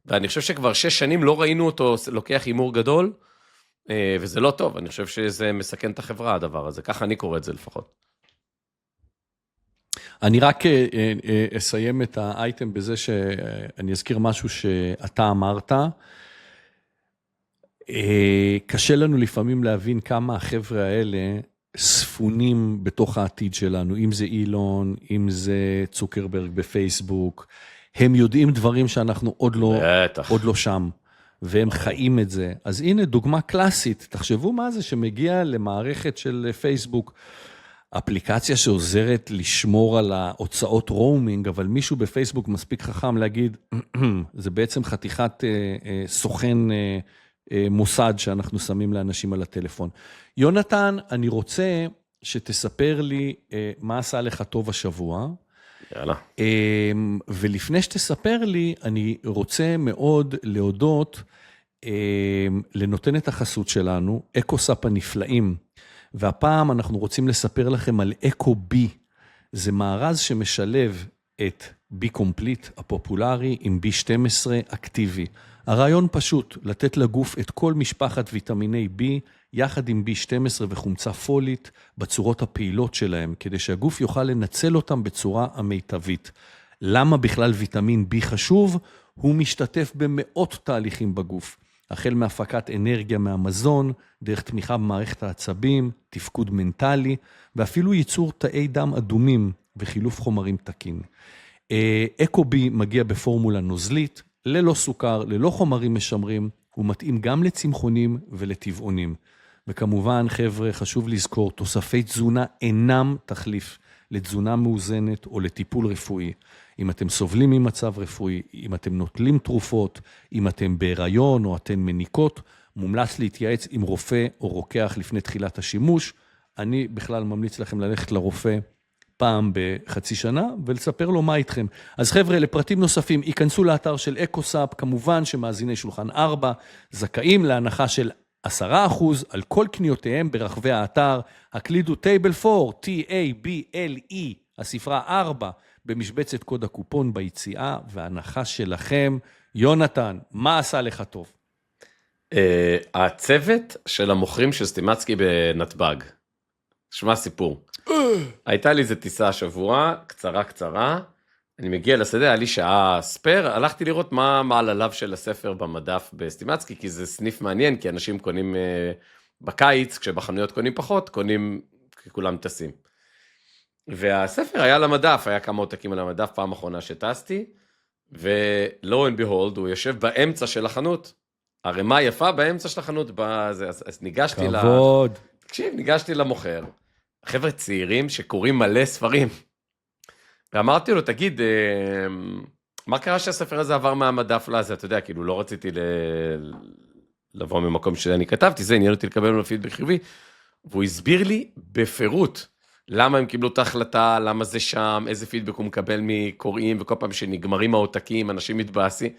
ואני חושב שכבר 6 שנים לא ראינו אותו לוקח אימור גדול, וזה לא טוב, אני חושב שזה מסכן את החברה, הדבר הזה. ככה אני קורא את זה לפחות. אני רק אסיים את האייטם בזה שאני אזכיר משהו שאתה אמרת. קשה לנו לפעמים להבין כמה החבר'ה האלה ספונים בתוך העתיד שלנו, אם זה אילון, אם זה צוקרברג בפייסבוק, הם יודעים דברים שאנחנו עוד לא שם. והם חיים את זה. אז הנה דוגמה קלאסית, תחשבו מה זה שמגיע למערכת של פייסבוק, אפליקציה שעוזרת לשמור על ההוצאות רומינג, אבל מישהו בפייסבוק מספיק חכם להגיד, זה בעצם חתיכת סוכן מוסד שאנחנו שמים לאנשים על הטלפון. יונתן, אני רוצה שתספר לי מה עשה לך טוב השבוע, יאללה. ולפני שתספר לי, אני רוצה מאוד להודות לנותנת החסות שלנו, אקוסאפ הנפלאים, והפעם אנחנו רוצים לספר לכם על אקו-בי, זה מארז שמשלב את בי קומפליט הפופולרי עם בי 12 אקטיבי. הרעיון פשוט, לתת לגוף את כל משפחת ויטמיני בי, יחד עם בי 12 וחומצה פולית, בצורות הפעילות שלהם, כדי שהגוף יוכל לנצל אותם בצורה המיטבית. למה בכלל ויטמין בי חשוב? הוא משתתף במאות תהליכים בגוף. החל מהפקת אנרגיה מהמזון, דרך תמיכה במערכת העצבים, תפקוד מנטלי, ואפילו ייצור תאי דם אדומים וחילוף חומרים תקין. אקו-בי מגיע בפורמולה נוזלית, ללא סוכר, ללא חומרים משמרים, הוא מתאים גם לצמחונים ולטבעונים. וכמובן, חבר'ה, חשוב לזכור, תוספי תזונה אינם תחליף לתזונה מאוזנת או לטיפול רפואי. אם אתם סובלים ממצב רפואי, אם אתם נוטלים תרופות, אם אתם בהיריון או אתן מניקות, מומלץ להתייעץ עם רופא או רוקח לפני תחילת השימוש. אני בכלל ממליץ לכם ללכת לרופא פעם בחצי שנה ולספר לו מה איתכם. אז חבר'ה, לפרטים נוספים, ייכנסו לאתר של אקוסאפ, כמובן שמאזיני שולחן 4 זכאים להנחה של 10% על כל קניותיהם ברחבי האתר. הקלידו טייבל 4, T-A-B-L-E, הספרה 4, במשבצת קוד הקופון ביציאה, וההנחה שלכם. יונתן, מה עשה לך טוב? הצוות של המוכרים של סטימצקי בנתב"ג. שמע סיפור. הייתה לי איזו טיסה השבוע, קצרה, אני מגיע לשדה, היה לי שעה ספר, הלכתי לראות מה מעלליו של הספר במדף בסטימצקי, כי זה סניף מעניין, כי אנשים קונים בקיץ, כשבחנויות קונים פחות, קונים כי כולם טסים. והספר היה על המדף, היה כמה עותקים על המדף, פעם אחרונה שטסתי, ולא and behold, הוא יושב באמצע של החנות, הרמה יפה באמצע של החנות, אז ניגשתי כבוד. תקשיב, ניגשתי למוכר, חבר'ה צעירים שקוראים מלא ספרים, ואמרתי לו, תגיד, מה קרה שהספר הזה עבר מהמדף לזה? אתה יודע, כאילו לא רציתי לבוא ממקום שאני כתבתי, זה עניין אותי לקבל לו פידבק חיובי, והוא הסביר לי בפירוט, למה הם קיבלו את ההחלטה, למה זה שם, איזה פידבק הוא מקבל מקוראים, וכל פעם שנגמרים העותקים, אנשים מתבאסים,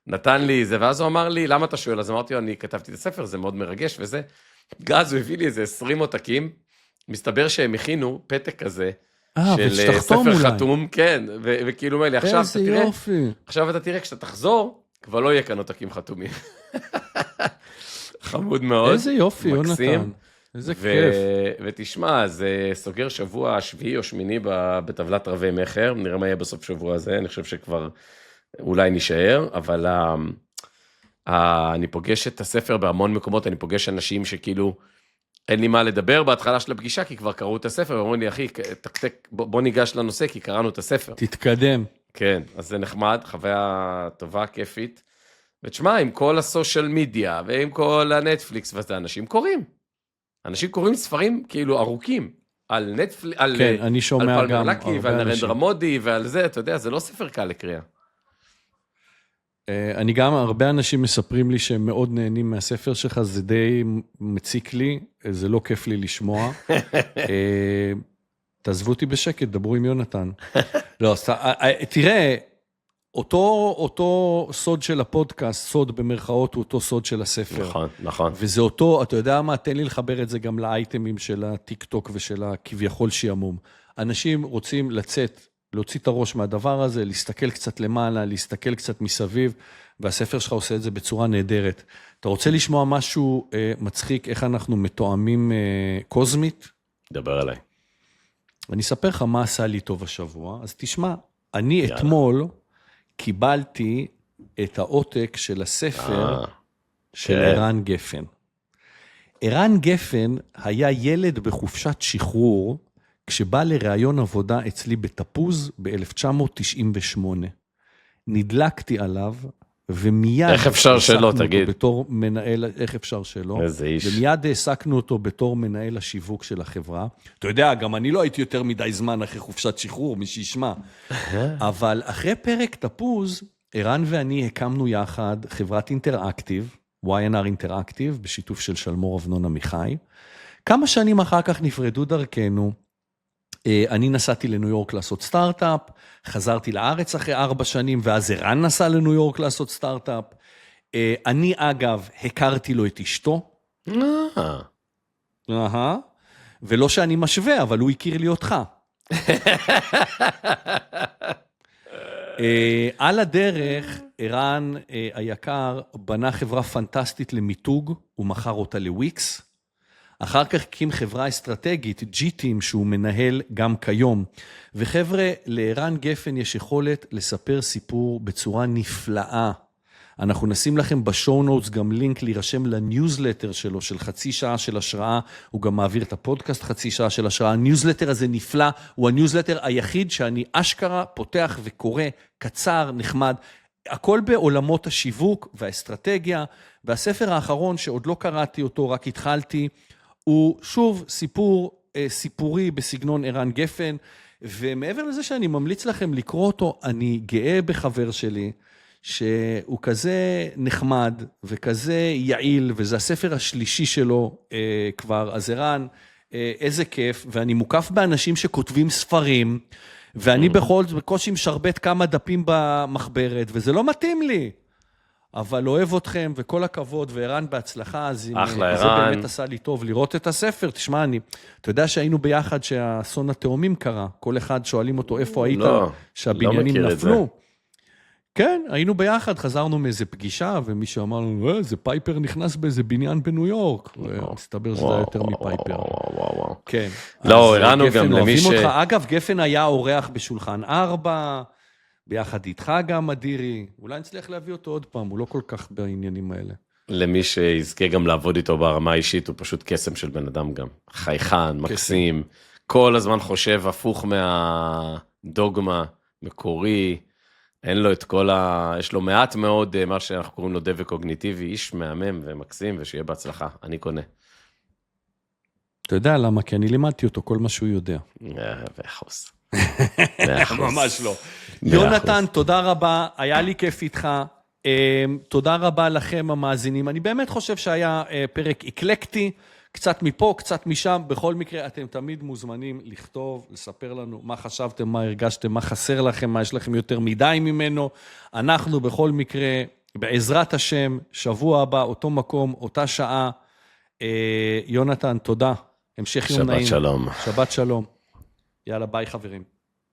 נתן לי זה, ואז הוא אמר לי, למה אתה שואל? אז אמרתי לו, אני כתבתי את הספר, זה מאוד מרגש וזה, אז הוא הביא לי איזה 20 עותקים, מסתבר שהם הכינו פתק כזה, של ספר חתום, כן, וכאילו אומר לי, עכשיו אתה תראה, כשאתה תחזור, כבר לא יהיה כאן עותקים חתומים. חמוד מאוד. איזה יופי, יונתן. איזה כיף. ותשמע, זה סוגר שבוע 7 או 8 בטבלת רבי מחר, נראה מה יהיה בסוף שבוע הזה, אני חושב שכבר אולי נשאר, אבל אני פוגש את הספר בהמון מקומות, אני פוגש אנשים שכאילו, אין לי מה לדבר בהתחלה של הפגישה, כי כבר קראו את הספר, ואומרים לי, אחי, בוא ניגש לנושא, כי קראנו את הספר. תתקדם. כן, אז זה נחמד, חוויה טובה, כיפית. ותשמע, עם כל הסושיאל מדיה, ועם כל הנטפליקס, וזה אנשים קוראים. אנשים קוראים ספרים כאילו ארוכים, על נטפליקס, כן, אני שומע על גם פלמלקי, ועל נרנדרה מודי, ועל זה, אתה יודע, זה לא ספר קל לקריאה. אני גם, הרבה אנשים מספרים לי שהם מאוד נהנים מהספר שלך, זה די מציק לי, זה לא כיף לי לשמוע. תעזבו אותי בשקט, דברו עם יונתן. לא, תראה, אותו סוד של הפודקאסט, סוד במרכאות, הוא אותו סוד של הספר. נכון, נכון. וזה אותו, אתה יודע מה, תן לי לחבר את זה גם לאייטמים של הטיק טוק ושל הכביכול שיעמום. אנשים רוצים לצאת, להוציא את הראש מהדבר הזה, להסתכל קצת למעלה, להסתכל קצת מסביב, והספר שלך עושה את זה בצורה נהדרת. אתה רוצה לשמוע משהו מצחיק, איך אנחנו מתואמים קוזמית? דבר עליי. אני אספר לך מה עשה לי טוב השבוע, אז תשמע, אני אתמול קיבלתי את העותק של הספר של ערן גפן. ערן גפן היה ילד בחופשת שחרור, כשבא לראיון עבודה אצלי בתפוז ב-1998. נדלקתי עליו, ומיד... איך אפשר שלא, תגיד? בתור מנהל, איך אפשר שלא? איזה איש. ומיד העסקנו אותו בתור מנהל השיווק של החברה. אתה יודע, גם אני לא הייתי יותר מדי זמן אחרי חופשת שחרור, מי שישמע. אבל אחרי פרק תפוז, ערן ואני הקמנו יחד חברת אינטראקטיב, YNR אינטראקטיב, בשיתוף של שלמור אבנון עמיחי. כמה שנים אחר כך נפרדו דרכנו, אני נסעתי לניו יורק לעשות סטארט-אפ, חזרתי לארץ אחרי 4 שנים, ואז ערן נסע לניו יורק לעשות סטארט-אפ. אני, אגב, הכרתי לו את אשתו. ולא שאני משווה, אבל הוא הכיר לי אותך. על הדרך, ערן היקר בנה חברה פנטסטית למיתוג, הוא מכר אותה לוויקס. אחר כך הקים חברה אסטרטגית, G-Team, שהוא מנהל גם כיום. וחבר'ה, לערן גפן יש יכולת לספר סיפור בצורה נפלאה. אנחנו נשים לכם בשואו נוטס גם לינק להירשם לניוזלטר שלו, של חצי שעה של השראה, הוא גם מעביר את הפודקאסט חצי שעה של השראה. הניוזלטר הזה נפלא, הוא הניוזלטר היחיד שאני אשכרה פותח וקורא, קצר, נחמד, הכל בעולמות השיווק והאסטרטגיה, והספר האחרון שעוד לא קראתי אותו, רק התחלתי, הוא שוב סיפורי בסגנון ערן גפן, ומעבר לזה שאני ממליץ לכם לקרוא אותו, אני גאה בחבר שלי, שהוא כזה נחמד וכזה יעיל, וזה הספר השלישי שלו כבר, אז ערן, איזה כיף, ואני מוקף באנשים שכותבים ספרים, ואני בקושי משרבט כמה דפים במחברת, וזה לא מתאים לי, אבל אוהב אתכם, וכל הכבוד, וערן בהצלחה, אז אחלה, זה באמת עשה לי טוב לראות את הספר. תשמע, אתה יודע שהיינו ביחד שהאסון התאומים קרה, כל אחד שואלים אותו איפה היית, שהבניינים נפלו. כן, היינו ביחד, חזרנו מאיזה פגישה, ומישהו אמר לנו, זה פייפר נכנס באיזה בניין בניו יורק, ומסתבר שזה יותר מפייפר. כן. לא, הראינו גם למי ש... אגב, גפן היה אורח בשולחן 4, ביחד איתך גם, אדירי. אולי נצליח להביא אותו עוד פעם, הוא לא כל כך בעניינים האלה. למי שיזכה גם לעבוד איתו ברמה האישית, הוא פשוט קסם של בן אדם גם. חייכן, מקסים, כל הזמן חושב הפוך מהדוגמה, מקורי, אין לו את כל יש לו מעט מאוד, מה שאנחנו קוראים לו דבק קוגניטיבי, איש מהמם ומקסים, ושיהיה בהצלחה, אני קונה. אתה יודע למה? כי אני לימדתי אותו כל מה שהוא יודע. ואחוס. ממש לא. יונתן, תודה רבה, היה לי כיף איתך. תודה רבה לכם המאזינים. אני באמת חושב שהיה פרק אקלקטי, קצת מפה, קצת משם. בכל מקרה, אתם תמיד מוזמנים לכתוב, לספר לנו מה חשבתם, מה הרגשתם, מה חסר לכם, מה יש לכם יותר מדי ממנו. אנחנו בכל מקרה, בעזרת השם, שבוע הבא, אותו מקום, אותה שעה. יונתן, תודה. המשך יום נעים. שבת שלום. שבת שלום. יאללה, ביי חברים.